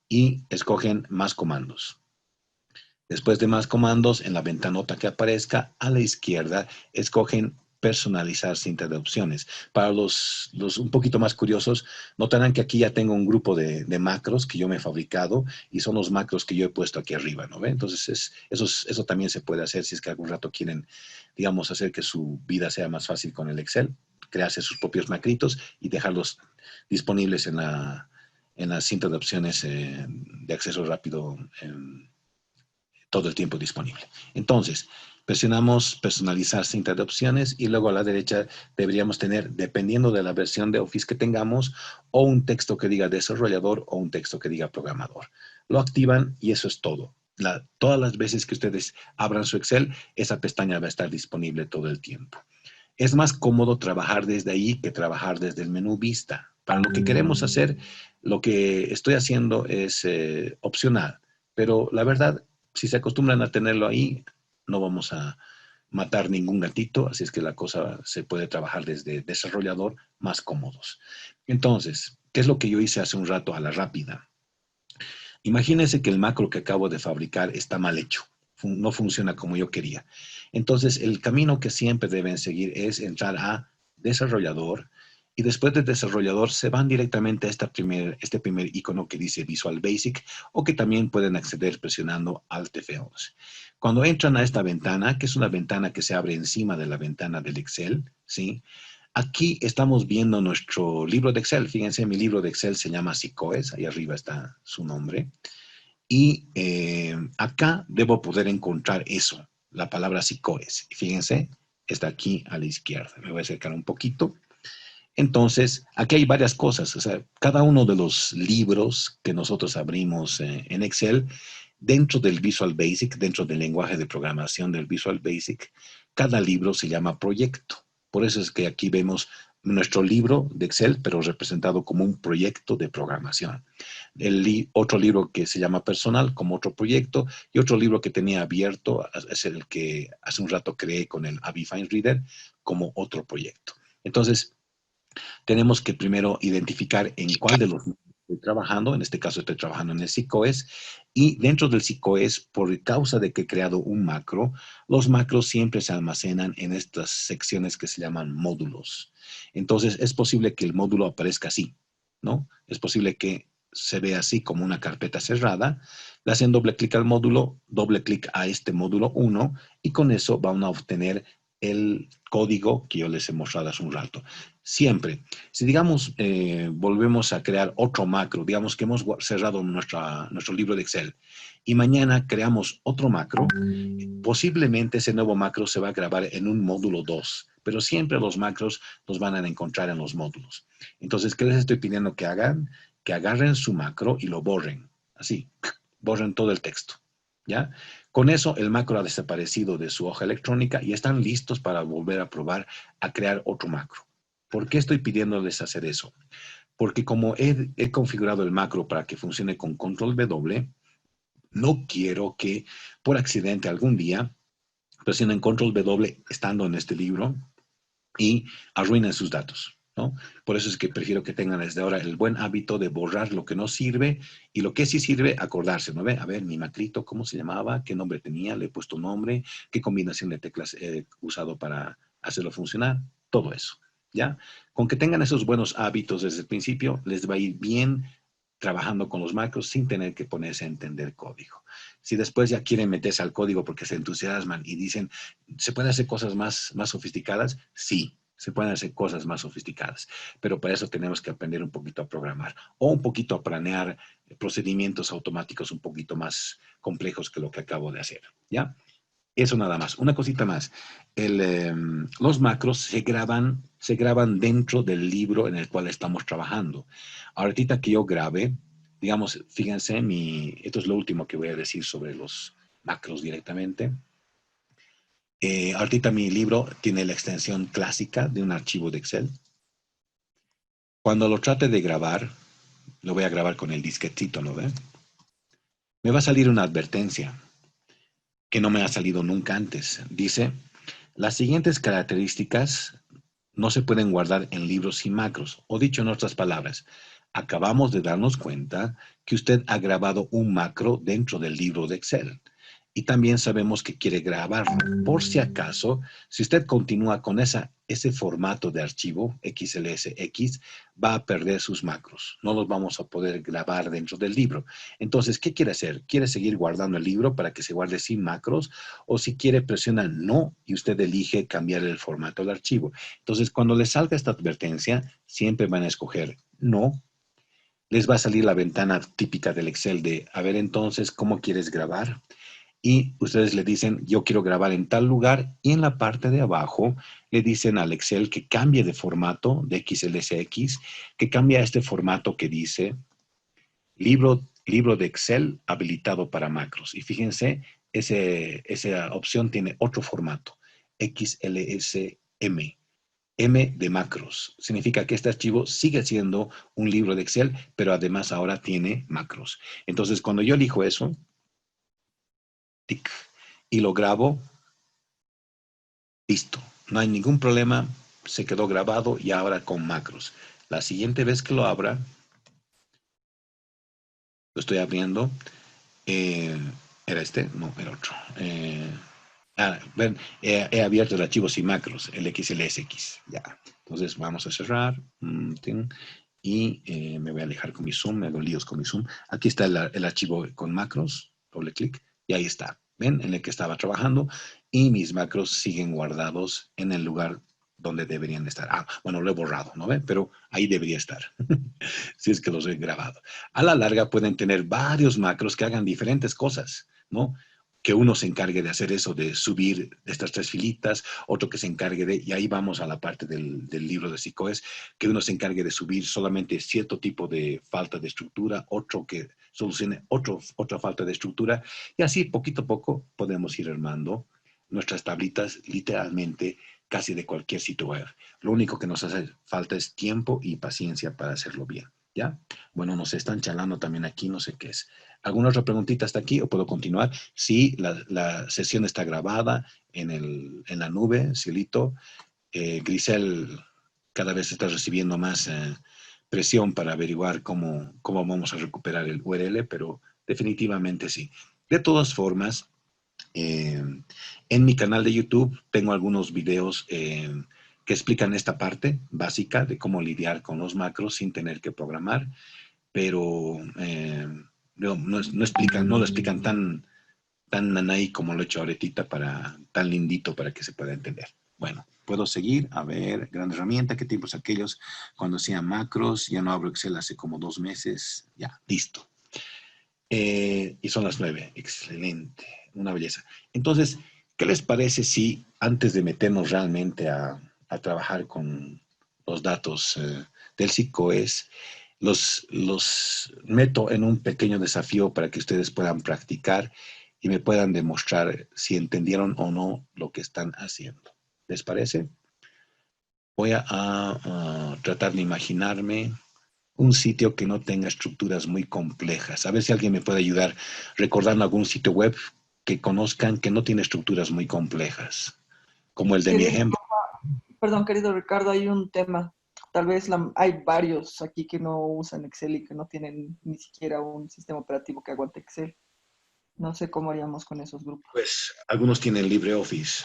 y escogen más comandos. Después de más comandos, en la ventanota que aparezca a la izquierda, escogen personalizar cinta de opciones. Para los un poquito más curiosos, notarán que aquí ya tengo un grupo de macros que yo me he fabricado, y son los macros que yo he puesto aquí arriba, ¿no ve? Entonces, eso también se puede hacer si es que algún rato quieren, digamos, hacer que su vida sea más fácil con el Excel, crearse sus propios macritos y dejarlos disponibles en la cinta de opciones de acceso rápido todo el tiempo disponible. Entonces, presionamos personalizar cinta de opciones, y luego a la derecha deberíamos tener, dependiendo de la versión de Office que tengamos, o un texto que diga desarrollador o un texto que diga programador. Lo activan y eso es todo. Todas las veces que ustedes abran su Excel, esa pestaña va a estar disponible todo el tiempo. Es más cómodo trabajar desde ahí que trabajar desde el menú vista. Para lo que queremos hacer, lo que estoy haciendo es opcional, pero la verdad, si se acostumbran a tenerlo ahí, no vamos a matar ningún gatito, así es que la cosa se puede trabajar desde desarrollador más cómodos. Entonces, ¿qué es lo que yo hice hace un rato a la rápida? Imagínense que el macro que acabo de fabricar está mal hecho, no funciona como yo quería. Entonces, el camino que siempre deben seguir es entrar a desarrollador, y después de desarrollador se van directamente a este primer icono que dice Visual Basic, o que también pueden acceder presionando Alt F11. Cuando entran a esta ventana, que es una ventana que se abre encima de la ventana del Excel, ¿sí? Aquí estamos viendo nuestro libro de Excel. Fíjense, mi libro de Excel se llama SICOES, ahí arriba está su nombre. Y acá debo poder encontrar eso, la palabra SICOES. Y fíjense, está aquí a la izquierda. Me voy a acercar un poquito. Entonces, aquí hay varias cosas. O sea, cada uno de los libros que nosotros abrimos en Excel, dentro del Visual Basic, dentro del lenguaje de programación del Visual Basic, cada libro se llama proyecto. Por eso es que aquí vemos nuestro libro de Excel, pero representado como un proyecto de programación. Otro libro que se llama personal, como otro proyecto, y otro libro que tenía abierto es el que hace un rato creé con el Avifine Reader como otro proyecto. Entonces, tenemos que primero identificar en cuál de los estoy trabajando. En este caso estoy trabajando en el SICOES, y dentro del SICOES, por causa de que he creado un macro, los macros siempre se almacenan en estas secciones que se llaman módulos. Entonces es posible que el módulo aparezca así, ¿no? Es posible que se vea así como una carpeta cerrada. Le hacen doble clic al módulo, doble clic a este módulo 1, y con eso van a obtener el código que yo les he mostrado hace un rato. Siempre, si digamos, volvemos a crear otro macro, digamos que hemos cerrado nuestro libro de Excel, y mañana creamos otro macro, posiblemente ese nuevo macro se va a grabar en un módulo 2, pero siempre los macros los van a encontrar en los módulos. Entonces, ¿qué les estoy pidiendo que hagan? Que agarren su macro y lo borren, así, borren todo el texto, ¿ya? Con eso, el macro ha desaparecido de su hoja electrónica y están listos para volver a probar a crear otro macro. ¿Por qué estoy pidiéndoles hacer eso? Porque como he configurado el macro para que funcione con control W, no quiero que por accidente algún día presionen control W estando en este libro y arruinen sus datos, ¿no? Por eso es que prefiero que tengan desde ahora el buen hábito de borrar lo que no sirve y lo que sí sirve, acordarse, ¿no ve? A ver, mi macrito, ¿cómo se llamaba? ¿Qué nombre tenía? ¿Le he puesto nombre? ¿Qué combinación de teclas he usado para hacerlo funcionar? Todo eso, ¿ya? Con que tengan esos buenos hábitos desde el principio, les va a ir bien trabajando con los macros sin tener que ponerse a entender código. Si después ya quieren meterse al código porque se entusiasman y dicen, ¿se pueden hacer cosas más sofisticadas? Sí, se pueden hacer cosas más sofisticadas, pero para eso tenemos que aprender un poquito a programar o un poquito a planear procedimientos automáticos un poquito más complejos que lo que acabo de hacer, ¿ya? Eso nada más. Una cosita más. Los macros se graban dentro del libro en el cual estamos trabajando. Ahorita que yo grabe, digamos, fíjense, esto es lo último que voy a decir sobre los macros directamente. Ahorita mi libro tiene la extensión clásica de un archivo de Excel. Cuando lo trate de grabar, lo voy a grabar con el disquetito, ¿no ve? Me va a salir una advertencia que no me ha salido nunca antes. Dice, las siguientes características no se pueden guardar en libros sin macros. O dicho en otras palabras, acabamos de darnos cuenta que usted ha grabado un macro dentro del libro de Excel. Y también sabemos que quiere grabarlo. Por si acaso, si usted continúa con ese formato de archivo XLSX, va a perder sus macros. No los vamos a poder grabar dentro del libro. Entonces, ¿qué quiere hacer? ¿Quiere seguir guardando el libro para que se guarde sin macros? O si quiere, presiona no y usted elige cambiar el formato del archivo. Entonces, cuando les salga esta advertencia, siempre van a escoger no. Les va a salir la ventana típica del Excel de, a ver entonces, ¿cómo quieres grabar? Y ustedes le dicen, yo quiero grabar en tal lugar, y en la parte de abajo le dicen al Excel que cambie de formato de XLSX, que cambie a este formato que dice libro de Excel habilitado para macros. Y fíjense, esa opción tiene otro formato, XLSM. M de macros. Significa que este archivo sigue siendo un libro de Excel, pero además ahora tiene macros. Entonces, cuando yo elijo eso, tic, y lo grabo, listo. No hay ningún problema, se quedó grabado y ahora con macros. La siguiente vez que lo abra, lo estoy abriendo, ¿era este? No, era otro. Ven, he abierto el archivo sin macros, el XLSX. Ya. Entonces vamos a cerrar. Y me voy a alejar con mi zoom, me hago líos con mi zoom. Aquí está el archivo con macros, doble clic, y ahí está. ¿Ven? En el que estaba trabajando y mis macros siguen guardados en el lugar donde deberían estar. Bueno, lo he borrado, ¿no ven? Pero ahí debería estar, si es que los he grabado. A la larga pueden tener varios macros que hagan diferentes cosas, ¿no? Que uno se encargue de hacer eso, de subir estas 3 filitas, otro que se encargue de, y ahí vamos a la parte del libro de SICOES, que uno se encargue de subir solamente cierto tipo de falta de estructura, otro que solucione otra falta de estructura, y así poquito a poco podemos ir armando nuestras tablitas literalmente casi de cualquier sitio web. Lo único que nos hace falta es tiempo y paciencia para hacerlo bien, ¿ya? Bueno, nos están charlando también aquí, no sé qué es. ¿Alguna otra preguntita hasta aquí o puedo continuar? Sí, la sesión está grabada en la nube, Cielito. Grisel cada vez está recibiendo más presión para averiguar cómo vamos a recuperar el URL, pero definitivamente sí. De todas formas, en mi canal de YouTube tengo algunos videos que explican esta parte básica de cómo lidiar con los macros sin tener que programar, pero no lo explican tan nanay como lo he hecho ahorita, tan lindito para que se pueda entender. Bueno, puedo seguir. A ver, gran herramienta. ¿Qué tiempos aquellos cuando hacía macros? Ya no abro Excel hace como 2 meses. Ya, listo. Y son las 9. Excelente. Una belleza. Entonces, ¿qué les parece si antes de meternos realmente a trabajar con los datos del SICOES, los meto en un pequeño desafío para que ustedes puedan practicar y me puedan demostrar si entendieron o no lo que están haciendo. ¿Les parece? Voy a tratar de imaginarme un sitio que no tenga estructuras muy complejas. A ver si alguien me puede ayudar recordando algún sitio web que conozcan que no tiene estructuras muy complejas, como el de mi Querido, ejemplo. perdón, querido Ricardo, hay un tema. Tal vez hay varios aquí que no usan Excel y que no tienen ni siquiera un sistema operativo que aguante Excel. No sé cómo haríamos con esos grupos. Pues algunos tienen LibreOffice.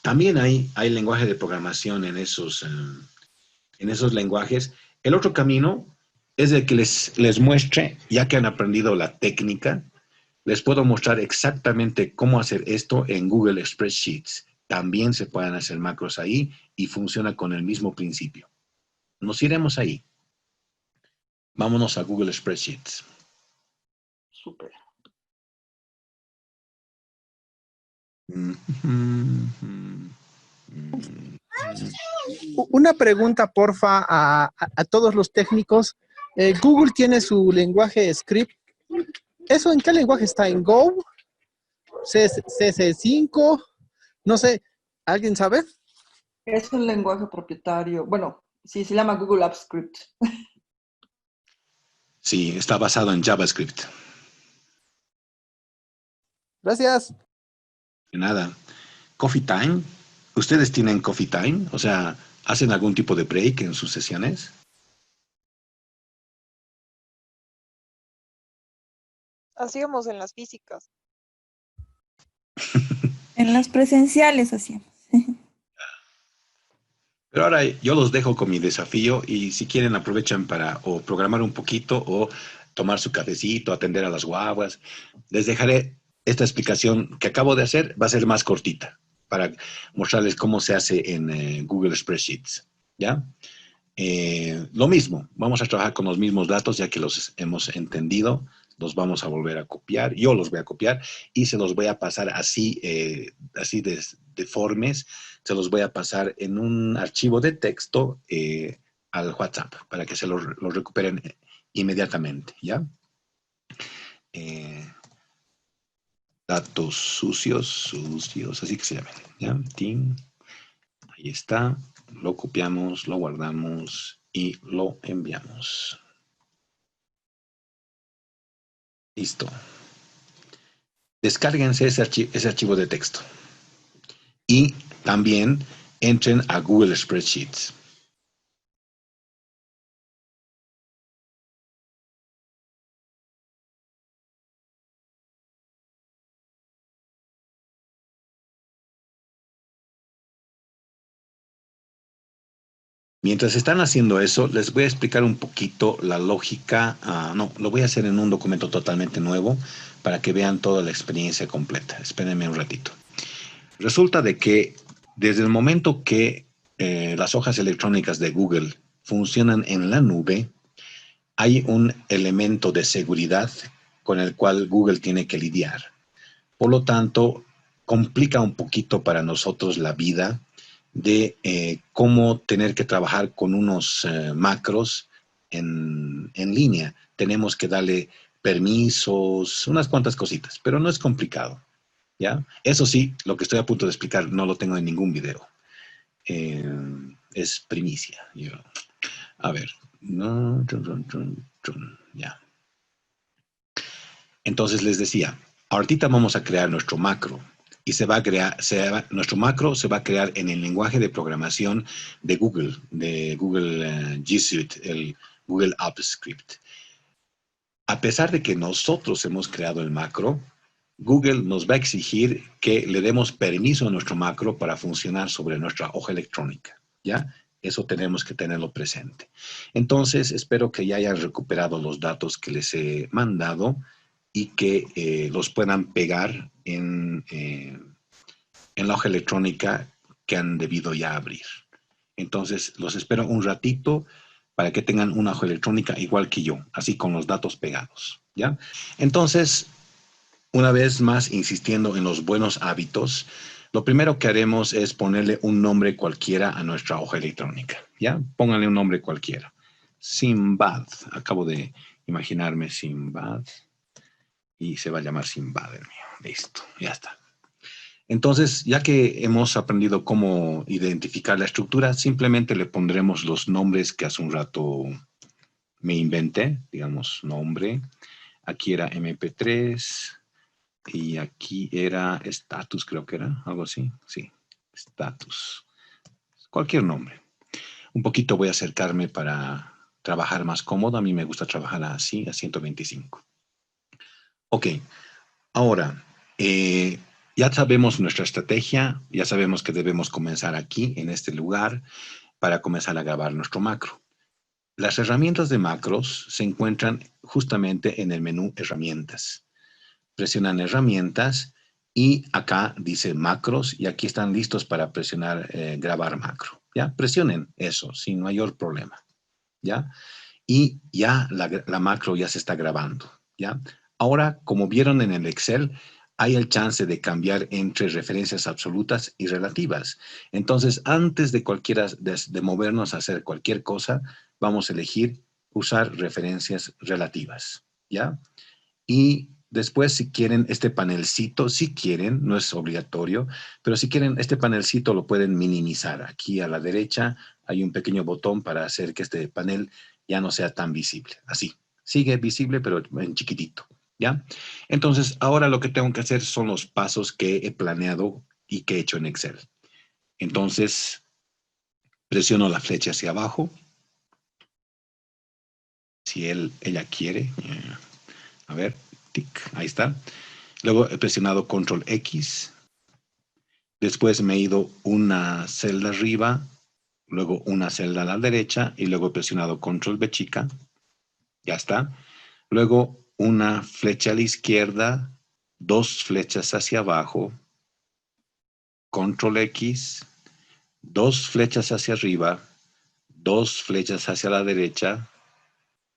También hay lenguaje de programación en esos lenguajes. El otro camino es de que les muestre, ya que han aprendido la técnica, les puedo mostrar exactamente cómo hacer esto en Google Spreadsheets. También se pueden hacer macros ahí y funciona con el mismo principio. Nos iremos ahí. Vámonos a Google Spreadsheets. Súper. Una pregunta, porfa, a todos los técnicos. Google tiene su lenguaje script. ¿Eso en qué lenguaje está? ¿En Go? ¿CC5? No sé. ¿Alguien sabe? Es un lenguaje propietario. Bueno, sí, se llama Google Apps Script. Sí, está basado en JavaScript. Gracias. De nada. Coffee Time. ¿Ustedes tienen Coffee Time? O sea, ¿hacen algún tipo de break en sus sesiones? Hacíamos en las físicas. En las presenciales hacíamos. Pero ahora yo los dejo con mi desafío y si quieren aprovechan para o programar un poquito o tomar su cafecito, atender a las guaguas. Les dejaré esta explicación que acabo de hacer, va a ser más cortita para mostrarles cómo se hace en Google Spreadsheets. ¿Ya? Lo mismo, vamos a trabajar con los mismos datos ya que los hemos entendido, los vamos a volver a copiar, yo los voy a copiar y se los voy a pasar así, así deformes, se los voy a pasar en un archivo de texto al WhatsApp para que se lo recuperen inmediatamente, ¿ya? Datos sucios, así que se llaman, ¿ya? Team, ahí está, lo copiamos, lo guardamos y lo enviamos. Listo. Descárguense ese archivo de texto. Y también entren a Google Spreadsheets. Mientras están haciendo eso, les voy a explicar un poquito la lógica. No, lo voy a hacer en un documento totalmente nuevo para que vean toda la experiencia completa. Espérenme un ratito. Resulta de que desde el momento que las hojas electrónicas de Google funcionan en la nube, hay un elemento de seguridad con el cual Google tiene que lidiar. Por lo tanto, complica un poquito para nosotros la vida de cómo tener que trabajar con unos macros en línea. Tenemos que darle permisos, unas cuantas cositas, pero no es complicado, ¿ya? Eso sí, lo que estoy a punto de explicar no lo tengo en ningún video. Es primicia. A ver. No, ya. Entonces les decía, ahorita vamos a crear nuestro macro y nuestro macro se va a crear en el lenguaje de programación de Google G Suite, el Google Apps Script. A pesar de que nosotros hemos creado el macro, Google nos va a exigir que le demos permiso a nuestro macro para funcionar sobre nuestra hoja electrónica, ¿ya? Eso tenemos que tenerlo presente. Entonces, espero que ya hayan recuperado los datos que les he mandado y que los puedan pegar en la hoja electrónica que han debido ya abrir. Entonces, los espero un ratito para que tengan una hoja electrónica igual que yo, así con los datos pegados, ¿ya? Entonces, una vez más, insistiendo en los buenos hábitos, lo primero que haremos es ponerle un nombre cualquiera a nuestra hoja electrónica, ¿ya? Pónganle un nombre cualquiera. Simbad. Acabo de imaginarme Simbad. Y se va a llamar Simbad el mío. Listo, ya está. Entonces, ya que hemos aprendido cómo identificar la estructura, simplemente le pondremos los nombres que hace un rato me inventé, digamos, nombre. Aquí era MP3 y aquí era status, creo que era, algo así. Sí, status. Cualquier nombre. Un poquito voy a acercarme para trabajar más cómodo. A mí me gusta trabajar así, a 125. Ok, ahora, ya sabemos nuestra estrategia, ya sabemos que debemos comenzar aquí, en este lugar, para comenzar a grabar nuestro macro. Las herramientas de macros se encuentran justamente en el menú Herramientas. Presionan Herramientas y acá dice Macros y aquí están listos para presionar Grabar macro. ¿Ya? Presionen eso sin mayor problema. ¿Ya? Y ya la macro ya se está grabando. ¿Ya? Ahora, como vieron en el Excel, hay el chance de cambiar entre referencias absolutas y relativas. Entonces, antes de movernos a hacer cualquier cosa, vamos a elegir usar referencias relativas, ¿ya? Y después, si quieren este panelcito, si quieren, no es obligatorio, pero si quieren este panelcito lo pueden minimizar. Aquí a la derecha hay un pequeño botón para hacer que este panel ya no sea tan visible. Así, sigue visible, pero en chiquitito, ¿ya? Entonces, ahora lo que tengo que hacer son los pasos que he planeado y que he hecho en Excel. Entonces, presiono la flecha hacia abajo. Si ella quiere. A ver, tic, ahí está. Luego he presionado Control X. Después me he ido una celda arriba, luego una celda a la derecha y luego he presionado Control B chica. Ya está. Luego una flecha a la izquierda, dos flechas hacia abajo, Control X, dos flechas hacia arriba, dos flechas hacia la derecha,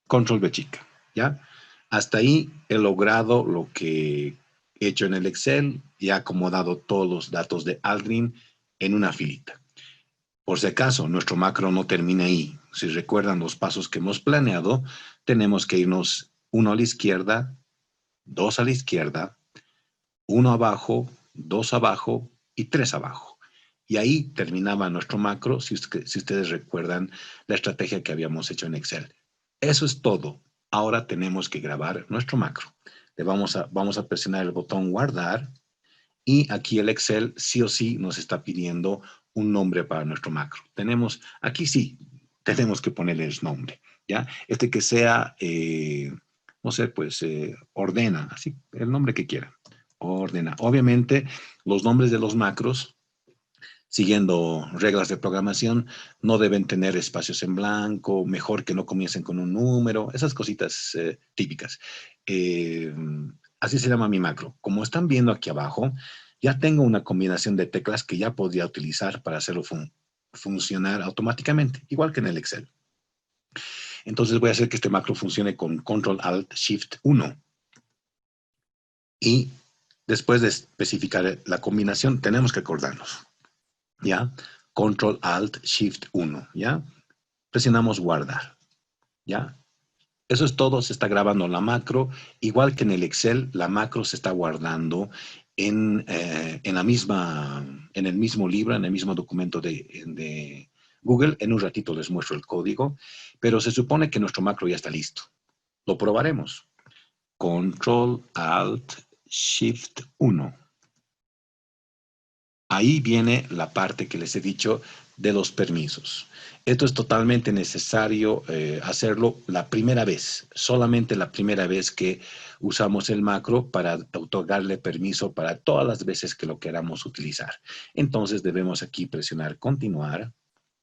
Control B chica, ¿ya? Hasta ahí he logrado lo que he hecho en el Excel y he acomodado todos los datos de Aldrin en una filita. Por si acaso, nuestro macro no termina ahí. Si recuerdan los pasos que hemos planeado, tenemos que irnos uno a la izquierda, dos a la izquierda, uno abajo, dos abajo y tres abajo. Y ahí terminaba nuestro macro, si ustedes recuerdan la estrategia que habíamos hecho en Excel. Eso es todo. Ahora tenemos que grabar nuestro macro. Vamos a presionar el botón guardar y aquí el Excel sí o sí nos está pidiendo un nombre para nuestro macro. Aquí sí, tenemos que ponerle el nombre, ¿ya? Que sea, no sé, pues ordena, así, el nombre que quiera. Ordena. Obviamente, los nombres de los macros, siguiendo reglas de programación, no deben tener espacios en blanco, mejor que no comiencen con un número, esas cositas típicas. Así se llama mi macro. Como están viendo aquí abajo, ya tengo una combinación de teclas que ya podría utilizar para hacerlo funcionar automáticamente, igual que en el Excel. Entonces voy a hacer que este macro funcione con Control-Alt-Shift-1. Y después de especificar la combinación, tenemos que acordarnos. ¿Ya? Control-Alt-Shift-1, ¿ya? Presionamos guardar, ¿ya? Eso es todo, se está grabando la macro. Igual que en el Excel, la macro se está guardando en el mismo libro, en el mismo documento de Google. En un ratito les muestro el código, pero se supone que nuestro macro ya está listo. Lo probaremos. Control-Alt-Shift-1. Ahí viene la parte que les he dicho de los permisos. Esto es totalmente necesario hacerlo la primera vez, solamente la primera vez que usamos el macro para otorgarle permiso para todas las veces que lo queramos utilizar. Entonces debemos aquí presionar continuar,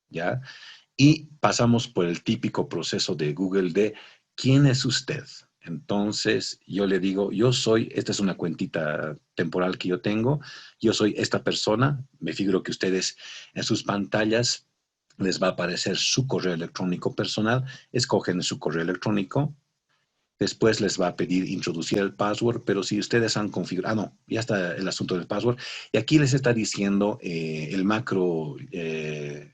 ¿ya? Y pasamos por el típico proceso de Google de ¿quién es usted? Entonces, yo le digo, esta es una cuentita temporal que yo tengo, yo soy esta persona, me figuro que ustedes en sus pantallas les va a aparecer su correo electrónico personal, escogen su correo electrónico, después les va a pedir introducir el password, pero si ustedes han configurado, ya está el asunto del password, y aquí les está diciendo el macro que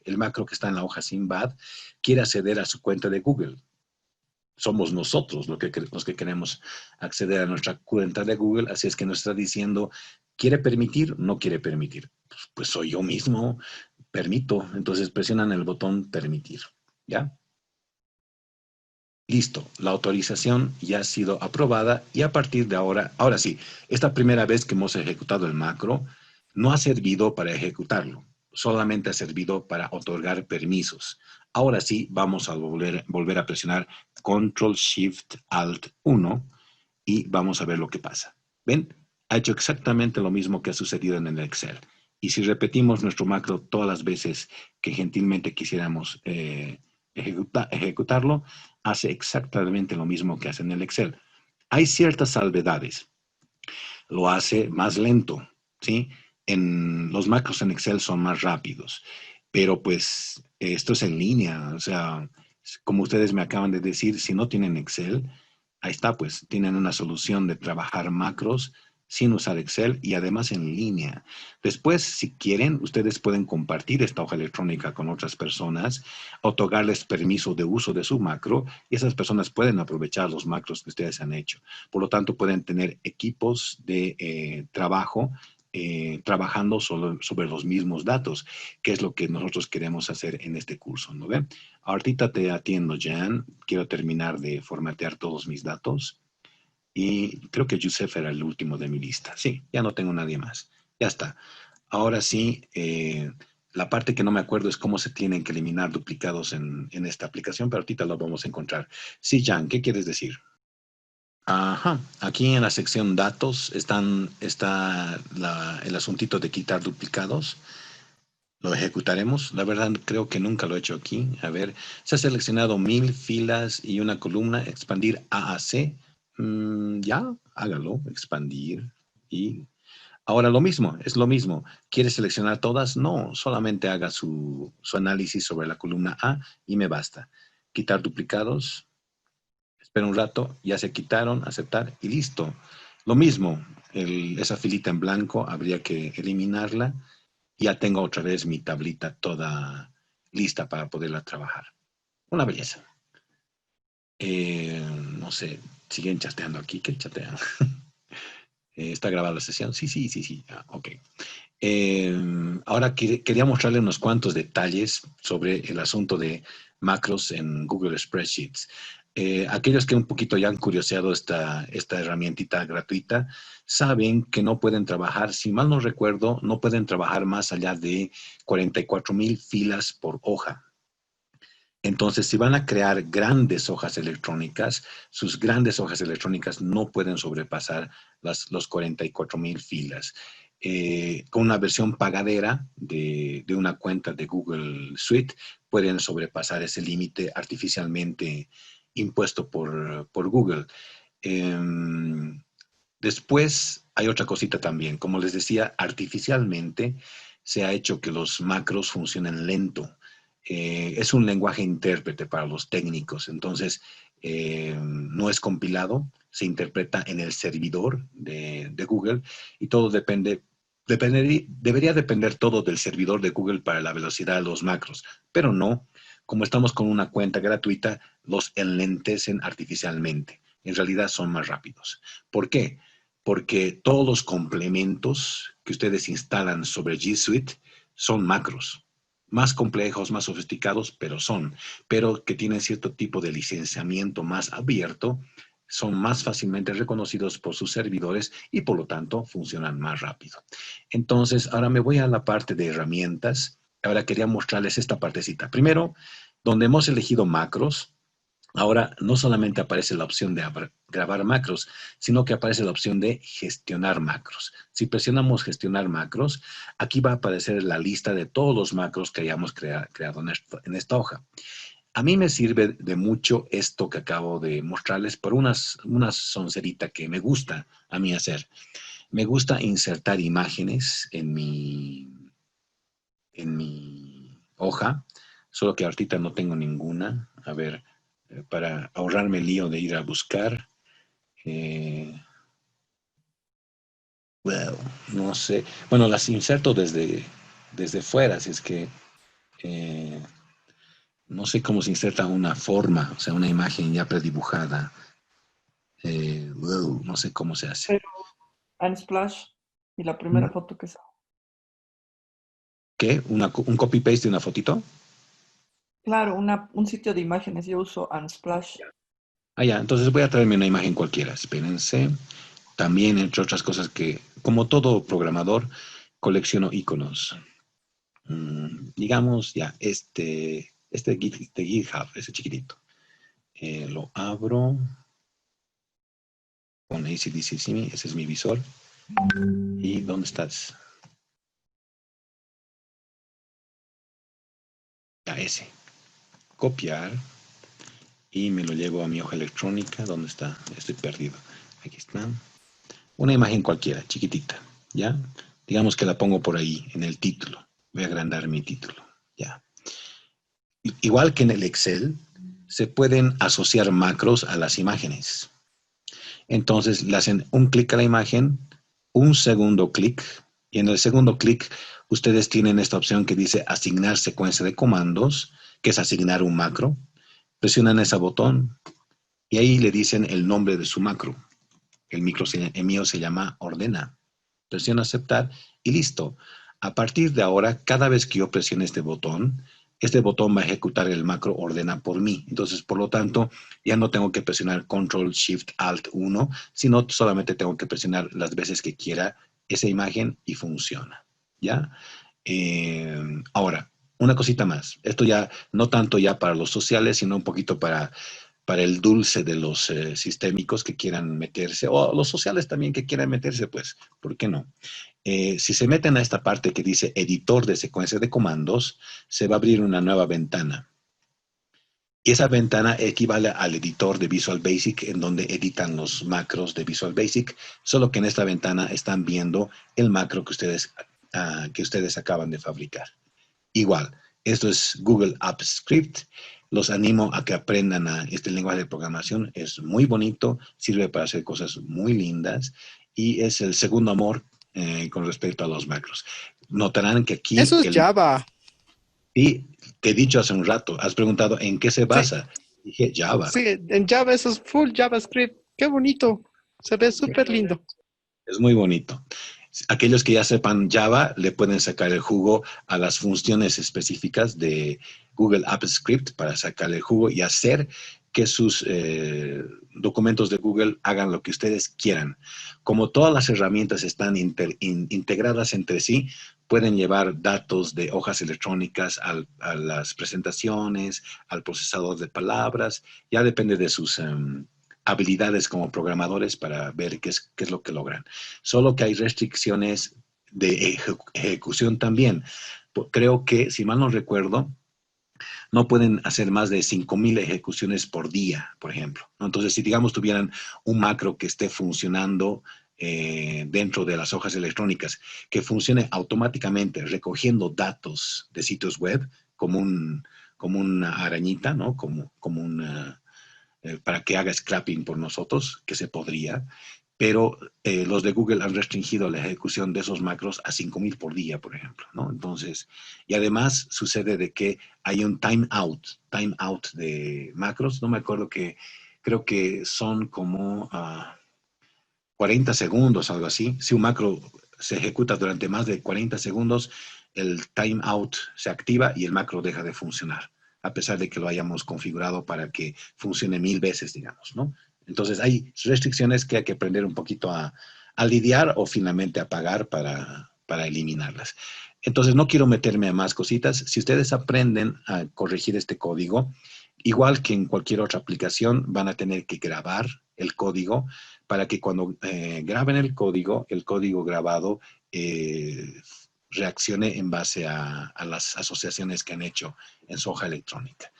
está en la hoja Simbad, quiere acceder a su cuenta de Google. somos nosotros los que queremos acceder a nuestra cuenta de Google, así es que nos está diciendo, ¿quiere permitir? No quiere permitir. Pues soy yo mismo, permito. Entonces presionan el botón permitir, ¿ya? Listo, la autorización ya ha sido aprobada y a partir de ahora sí, esta primera vez que hemos ejecutado el macro, no ha servido para ejecutarlo, solamente ha servido para otorgar permisos. Ahora sí, vamos a volver a presionar Control Shift Alt 1 y vamos a ver lo que pasa. ¿Ven? Ha hecho exactamente lo mismo que ha sucedido en el Excel. Y si repetimos nuestro macro todas las veces que gentilmente quisiéramos ejecutarlo, hace exactamente lo mismo que hace en el Excel. Hay ciertas salvedades. Lo hace más lento, ¿sí? Los macros en Excel son más rápidos, pero pues esto es en línea, o sea, como ustedes me acaban de decir, si no tienen Excel, ahí está, pues tienen una solución de trabajar macros sin usar Excel y además en línea. Después, si quieren, ustedes pueden compartir esta hoja electrónica con otras personas, otorgarles permiso de uso de su macro y esas personas pueden aprovechar los macros que ustedes han hecho. Por lo tanto, pueden tener equipos de trabajo trabajando sobre los mismos datos, que es lo que nosotros queremos hacer en este curso, ¿no ven? Ahorita te atiendo, Jan. Quiero terminar de formatear todos mis datos. Y creo que Yusef era el último de mi lista. Sí, ya no tengo nadie más. Ya está. Ahora sí, la parte que no me acuerdo es cómo se tienen que eliminar duplicados en esta aplicación, pero ahorita lo vamos a encontrar. Sí, Jan, ¿qué quieres decir? Ajá, aquí en la sección datos está el asuntito de quitar duplicados. Lo ejecutaremos. La verdad, creo que nunca lo he hecho aquí. A ver, se ha seleccionado 1000 filas y una columna, expandir A a C. Ya, hágalo, expandir. Y ahora lo mismo, es lo mismo. ¿Quiere seleccionar todas? No, solamente haga su análisis sobre la columna A y me basta. Quitar duplicados. Espera un rato, ya se quitaron, aceptar y listo. Lo mismo, esa filita en blanco habría que eliminarla. Ya tengo otra vez mi tablita toda lista para poderla trabajar. Una belleza. No sé, siguen chateando aquí. ¿Qué chatean? ¿Está grabada la sesión? Sí, sí, sí, sí. Ok. Ahora quería mostrarle unos cuantos detalles sobre el asunto de macros en Google Spreadsheets. Aquellos que un poquito ya han curioseado esta herramientita gratuita, saben que no pueden trabajar, si mal no recuerdo, no pueden trabajar más allá de 44,000 filas por hoja. Entonces, si van a crear grandes hojas electrónicas, sus grandes hojas electrónicas no pueden sobrepasar los 44,000 filas. Con una versión pagadera de una cuenta de Google Suite, pueden sobrepasar ese límite artificialmente impuesto por Google. Después hay otra cosita también. Como les decía, artificialmente se ha hecho que los macros funcionen lento. Es un lenguaje intérprete para los técnicos, entonces no es compilado, se interpreta en el servidor de Google y todo debería depender todo del servidor de Google para la velocidad de los macros, pero no, como estamos con una cuenta gratuita, los enlentecen artificialmente. En realidad son más rápidos. ¿Por qué? Porque todos los complementos que ustedes instalan sobre G Suite son macros. Más complejos, más sofisticados, pero que tienen cierto tipo de licenciamiento más abierto, son más fácilmente reconocidos por sus servidores y por lo tanto funcionan más rápido. Entonces, ahora me voy a la parte de herramientas. Ahora quería mostrarles esta partecita. Primero, donde hemos elegido macros, ahora no solamente aparece la opción de grabar macros, sino que aparece la opción de gestionar macros. Si presionamos gestionar macros, aquí va a aparecer la lista de todos los macros que hayamos creado en esta hoja. A mí me sirve de mucho esto que acabo de mostrarles por una soncerita que me gusta a mí hacer. Me gusta insertar imágenes en mi hoja, solo que ahorita no tengo ninguna. A ver, para ahorrarme el lío de ir a buscar. Well, no sé. Bueno, las inserto desde fuera, así es que No sé cómo se inserta una forma, o sea, una imagen ya predibujada. No sé cómo se hace. Pero Unsplash y la primera foto que sale. ¿Qué? ¿Un copy-paste de una fotito? Claro, un sitio de imágenes. Yo uso Unsplash. Ah, ya, entonces voy a traerme una imagen cualquiera. Espérense. También, entre otras cosas que, como todo programador, colecciono iconos. Digamos, ya, de GitHub, ese chiquitito. Lo abro con AC/DC Simi, ese es mi visor. ¿Y dónde estás? Ya, ese. Copiar y me lo llevo a mi hoja electrónica. ¿Dónde está? Estoy perdido. Aquí está. Una imagen cualquiera, chiquitita, ¿ya? Digamos que la pongo por ahí, en el título. Voy a agrandar mi título, ¿ya? Igual que en el Excel, se pueden asociar macros a las imágenes. Entonces, le hacen un clic a la imagen, un segundo clic, y en el segundo clic, ustedes tienen esta opción que dice asignar secuencia de comandos, que es asignar un macro. Presionan ese botón y ahí le dicen el nombre de su macro. El mío se llama ordena. Presiono aceptar y listo. A partir de ahora, cada vez que yo presione este botón va a ejecutar el macro ordena por mí. Entonces, por lo tanto, ya no tengo que presionar Control Shift Alt 1, sino solamente tengo que presionar las veces que quiera esa imagen y funciona. ¿Ya? Ahora, una cosita más. Esto ya no tanto ya para los sociales, sino un poquito para el dulce de los sistémicos que quieran meterse, o los sociales también que quieran meterse, pues, ¿por qué no? Si se meten a esta parte que dice editor de secuencia de comandos, se va a abrir una nueva ventana. Y esa ventana equivale al editor de Visual Basic, en donde editan los macros de Visual Basic, solo que en esta ventana están viendo el macro que ustedes acaban de fabricar. Igual, esto es Google Apps Script. Los animo a que aprendan a este lenguaje de programación. Es muy bonito, sirve para hacer cosas muy lindas y es el segundo amor con respecto a los macros. Notarán que aquí, Eso es Java. y te he dicho hace un rato, has preguntado en qué se Sí, basa. Dije Java. sí, en Java eso es full JavaScript. Qué bonito. Se ve súper lindo. Es muy bonito. Aquellos que ya sepan Java le pueden sacar el jugo a las funciones específicas de Google Apps Script para sacarle el jugo y hacer que sus documentos de Google hagan lo que ustedes quieran. Como todas las herramientas están integradas entre sí, pueden llevar datos de hojas electrónicas a las presentaciones, al procesador de palabras, ya depende de sus habilidades como programadores para ver qué es lo que logran. Solo que hay restricciones de ejecución también. Creo que, si mal no recuerdo, no pueden hacer más de 5,000 ejecuciones por día, por ejemplo, ¿no? Entonces, si digamos tuvieran un macro que esté funcionando dentro de las hojas electrónicas, que funcione automáticamente recogiendo datos de sitios web, como una arañita, ¿no? Como una para que haga scrapping por nosotros, que se podría, pero los de Google han restringido la ejecución de esos macros a 5,000 por día, por ejemplo, ¿no? Entonces, y además sucede de que hay un timeout de macros, no me acuerdo creo que son como 40 segundos, algo así. Si un macro se ejecuta durante más de 40 segundos, el timeout se activa y el macro deja de funcionar, a pesar de que lo hayamos configurado para que funcione 1000 veces, digamos, ¿no? Entonces hay restricciones que hay que aprender un poquito a lidiar o finalmente a pagar para eliminarlas. Entonces no quiero meterme a más cositas. Si ustedes aprenden a corregir este código, igual que en cualquier otra aplicación, van a tener que grabar el código para que cuando graben el código grabado reaccione en base a las asociaciones que han hecho en su hoja electrónica.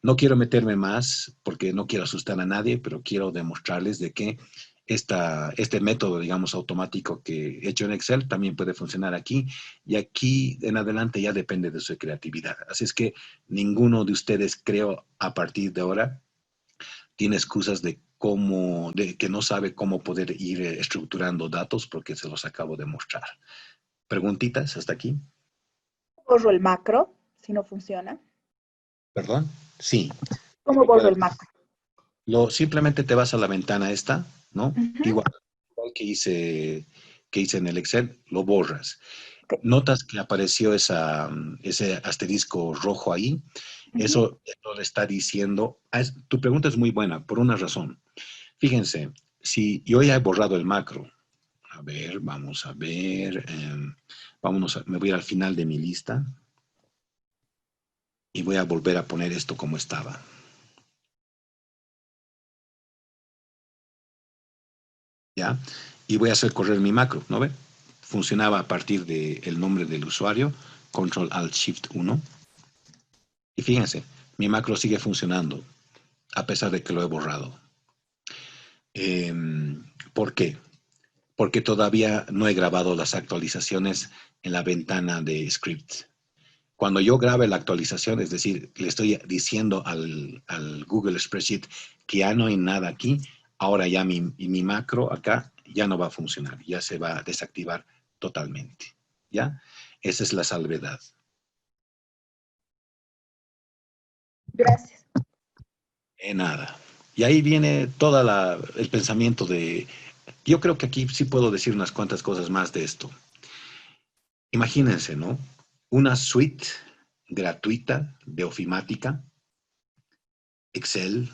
No quiero meterme más porque no quiero asustar a nadie, pero quiero demostrarles de que este método, digamos, automático que he hecho en Excel también puede funcionar aquí, y aquí en adelante ya depende de su creatividad. Así es que ninguno de ustedes, creo, a partir de ahora, tiene excusas de que no sabe cómo poder ir estructurando datos porque se los acabo de mostrar. ¿Preguntitas hasta aquí? Borro el macro si no funciona. ¿Perdón? Sí. ¿Cómo borro el macro? Simplemente te vas a la ventana esta, ¿no? Ujú. Igual que hice en el Excel, lo borras. Ok. Notas que apareció ese asterisco rojo ahí. Ujú. Eso le está diciendo. Tu pregunta es muy buena, por una razón. Fíjense, si yo ya he borrado el macro, a ver, vamos a ver. Me voy a ir al final de mi lista y voy a volver a poner esto como estaba. ¿Ya? Y voy a hacer correr mi macro, ¿no ve? Funcionaba a partir del nombre del usuario, Control Alt Shift 1. Y fíjense, mi macro sigue funcionando, a pesar de que lo he borrado. ¿Por qué? Porque todavía no he grabado las actualizaciones en la ventana de script. Cuando yo grabe la actualización, es decir, le estoy diciendo al Google Spreadsheet que ya no hay nada aquí, ahora ya mi macro acá ya no va a funcionar, ya se va a desactivar totalmente. ¿Ya? Esa es la salvedad. Gracias. Nada. Y ahí viene todo el pensamiento de... Yo creo que aquí sí puedo decir unas cuantas cosas más de esto. Imagínense, ¿no? Una suite gratuita de ofimática, Excel.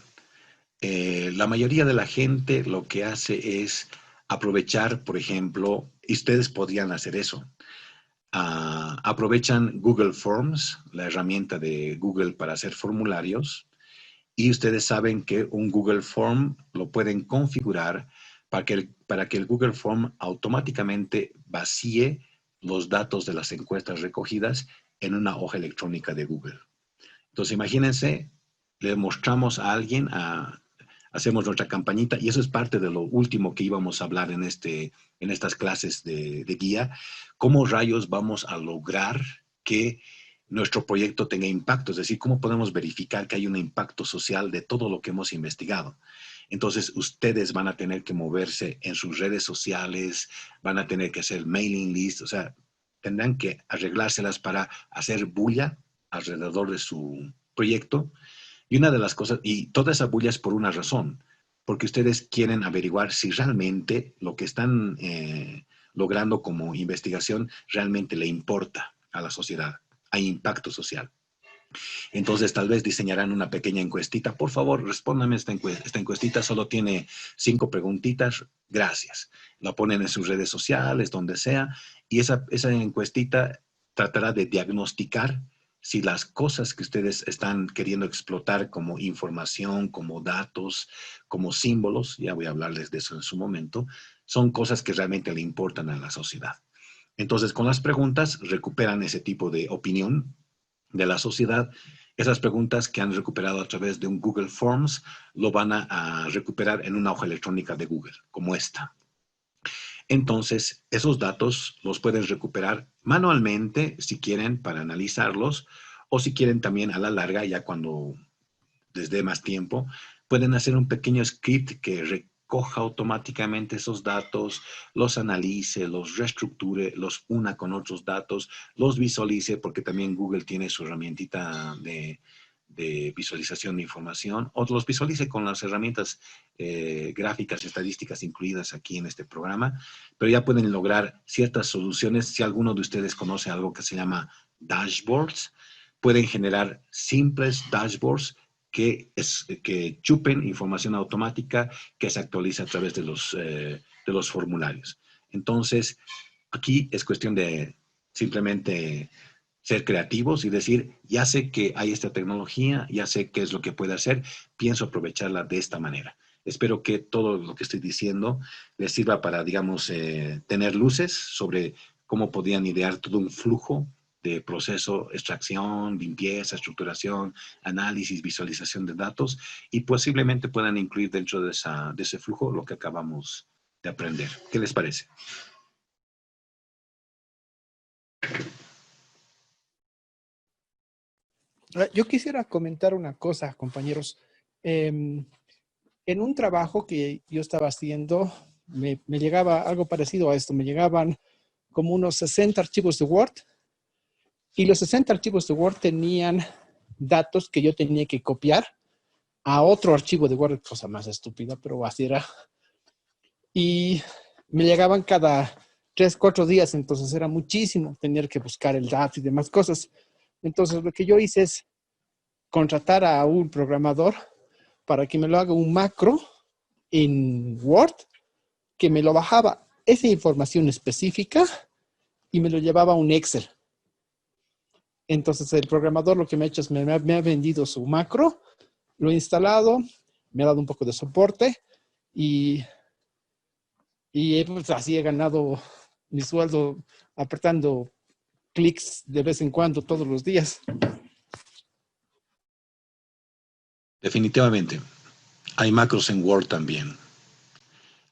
La mayoría de la gente lo que hace es aprovechar, por ejemplo, y ustedes podrían hacer eso. Aprovechan Google Forms, la herramienta de Google para hacer formularios, y ustedes saben que un Google Form lo pueden configurar para que el Google Form automáticamente vacíe los datos de las encuestas recogidas en una hoja electrónica de Google. Entonces, imagínense, le mostramos a alguien, hacemos nuestra campañita, y eso es parte de lo último que íbamos a hablar en estas clases de guía, cómo rayos vamos a lograr que nuestro proyecto tenga impacto, es decir, cómo podemos verificar que hay un impacto social de todo lo que hemos investigado. Entonces, ustedes van a tener que moverse en sus redes sociales, van a tener que hacer mailing list, o sea, tendrán que arreglárselas para hacer bulla alrededor de su proyecto. Y una de las cosas, y toda esa bulla es por una razón, porque ustedes quieren averiguar si realmente lo que están logrando como investigación realmente le importa a la sociedad, hay impacto social. Entonces, tal vez diseñarán una pequeña encuestita. Por favor, respóndame esta encuestita, solo tiene 5 preguntitas. Gracias. La ponen en sus redes sociales, donde sea, y esa encuestita tratará de diagnosticar si las cosas que ustedes están queriendo explotar como información, como datos, como símbolos, ya voy a hablarles de eso en su momento, son cosas que realmente le importan a la sociedad. Entonces, con las preguntas recuperan ese tipo de opinión de la sociedad. Esas preguntas que han recuperado a través de un Google Forms lo van a recuperar en una hoja electrónica de Google, como esta. Entonces, esos datos los pueden recuperar manualmente, si quieren, para analizarlos, o si quieren también a la larga, ya cuando les dé más tiempo, pueden hacer un pequeño script que recoja automáticamente esos datos, los analice, los reestructure, los una con otros datos, los visualice, porque también Google tiene su herramientita de visualización de información, o los visualice con las herramientas gráficas, estadísticas incluidas aquí en este programa, pero ya pueden lograr ciertas soluciones. Si alguno de ustedes conoce algo que se llama dashboards, pueden generar simples dashboards que chupen información automática que se actualiza a través de los formularios. Entonces, aquí es cuestión de simplemente ser creativos y decir, ya sé que hay esta tecnología, ya sé qué es lo que puede hacer, pienso aprovecharla de esta manera. Espero que todo lo que estoy diciendo les sirva para, digamos, tener luces sobre cómo podrían idear todo un flujo de proceso, extracción, limpieza, estructuración, análisis, visualización de datos, y posiblemente puedan incluir dentro de ese flujo lo que acabamos de aprender. ¿Qué les parece? Yo quisiera comentar una cosa, compañeros. En un trabajo que yo estaba haciendo, me llegaba algo parecido a esto. Me llegaban como unos 60 archivos de Word, y los 60 archivos de Word tenían datos que yo tenía que copiar a otro archivo de Word, cosa más estúpida, pero así era. Y me llegaban cada 3, 4 días, entonces era muchísimo tener que buscar el dato y demás cosas. Entonces lo que yo hice es contratar a un programador para que me lo haga un macro en Word, que me lo bajaba esa información específica y me lo llevaba a un Excel. Entonces el programador lo que me ha hecho es me ha vendido su macro, lo he instalado, me ha dado un poco de soporte y pues, así he ganado mi sueldo apretando clics de vez en cuando todos los días. Definitivamente. Hay macros en Word también.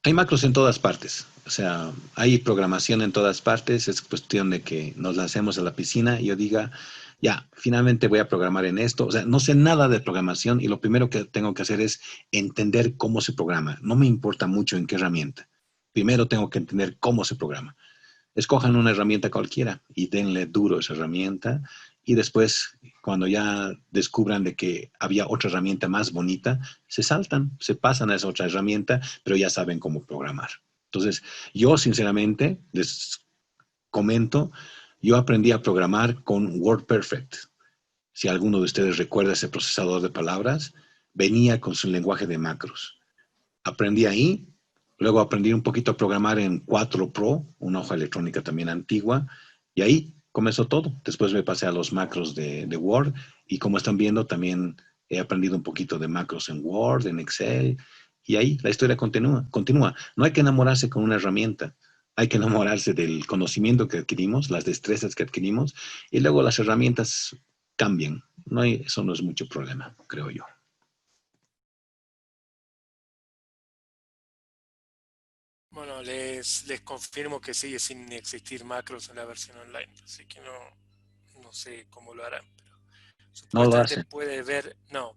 Hay macros en todas partes. O sea, hay programación en todas partes. Es cuestión de que nos lancemos a la piscina y yo diga, ya, finalmente voy a programar en esto. O sea, no sé nada de programación y lo primero que tengo que hacer es entender cómo se programa. No me importa mucho en qué herramienta. Primero tengo que entender cómo se programa. Escojan una herramienta cualquiera y denle duro a esa herramienta. Y después, cuando ya descubran de que había otra herramienta más bonita, se saltan, se pasan a esa otra herramienta, pero ya saben cómo programar. Entonces, yo sinceramente les comento, yo aprendí a programar con WordPerfect. Si alguno de ustedes recuerda ese procesador de palabras, venía con su lenguaje de macros. Aprendí ahí, luego aprendí un poquito a programar en 4 Pro, una hoja electrónica también antigua, y ahí comenzó todo. Después me pasé a los macros de Word, y como están viendo, también he aprendido un poquito de macros en Word, en Excel, y ahí la historia continúa. No hay que enamorarse con una herramienta, hay que enamorarse del conocimiento que adquirimos, las destrezas que adquirimos, y luego las herramientas cambian. Eso no es mucho problema, creo yo. Bueno, les confirmo que sigue sin existir macros en la versión online, así que no sé cómo lo harán, pero No lo supuestamente hacen.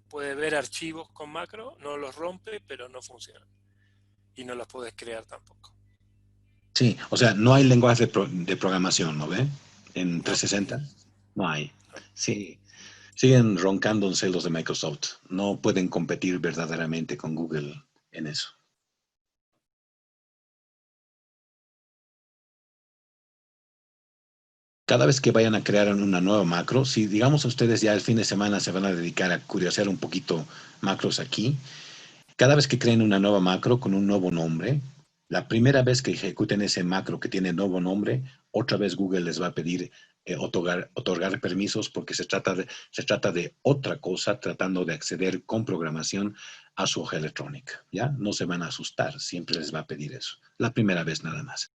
puede ver archivos con macro, no los rompe, pero no funcionan. Y no los puedes crear tampoco. Sí, o sea, no hay lenguaje de programación, ¿no ve? En No, 360 no hay. no. Sí, siguen roncando en celos de Microsoft. No pueden competir verdaderamente con Google en eso. Cada vez que vayan a crear una nueva macro, si digamos ustedes ya el fin de semana se van a dedicar a curiosear un poquito macros aquí, cada vez que creen una nueva macro con un nuevo nombre, la primera vez que ejecuten ese macro que tiene nuevo nombre, otra vez Google les va a pedir otorgar permisos porque se trata de otra cosa, tratando de acceder con programación a su hoja electrónica. ¿Ya? No se van a asustar, siempre les va a pedir eso. La primera vez nada más.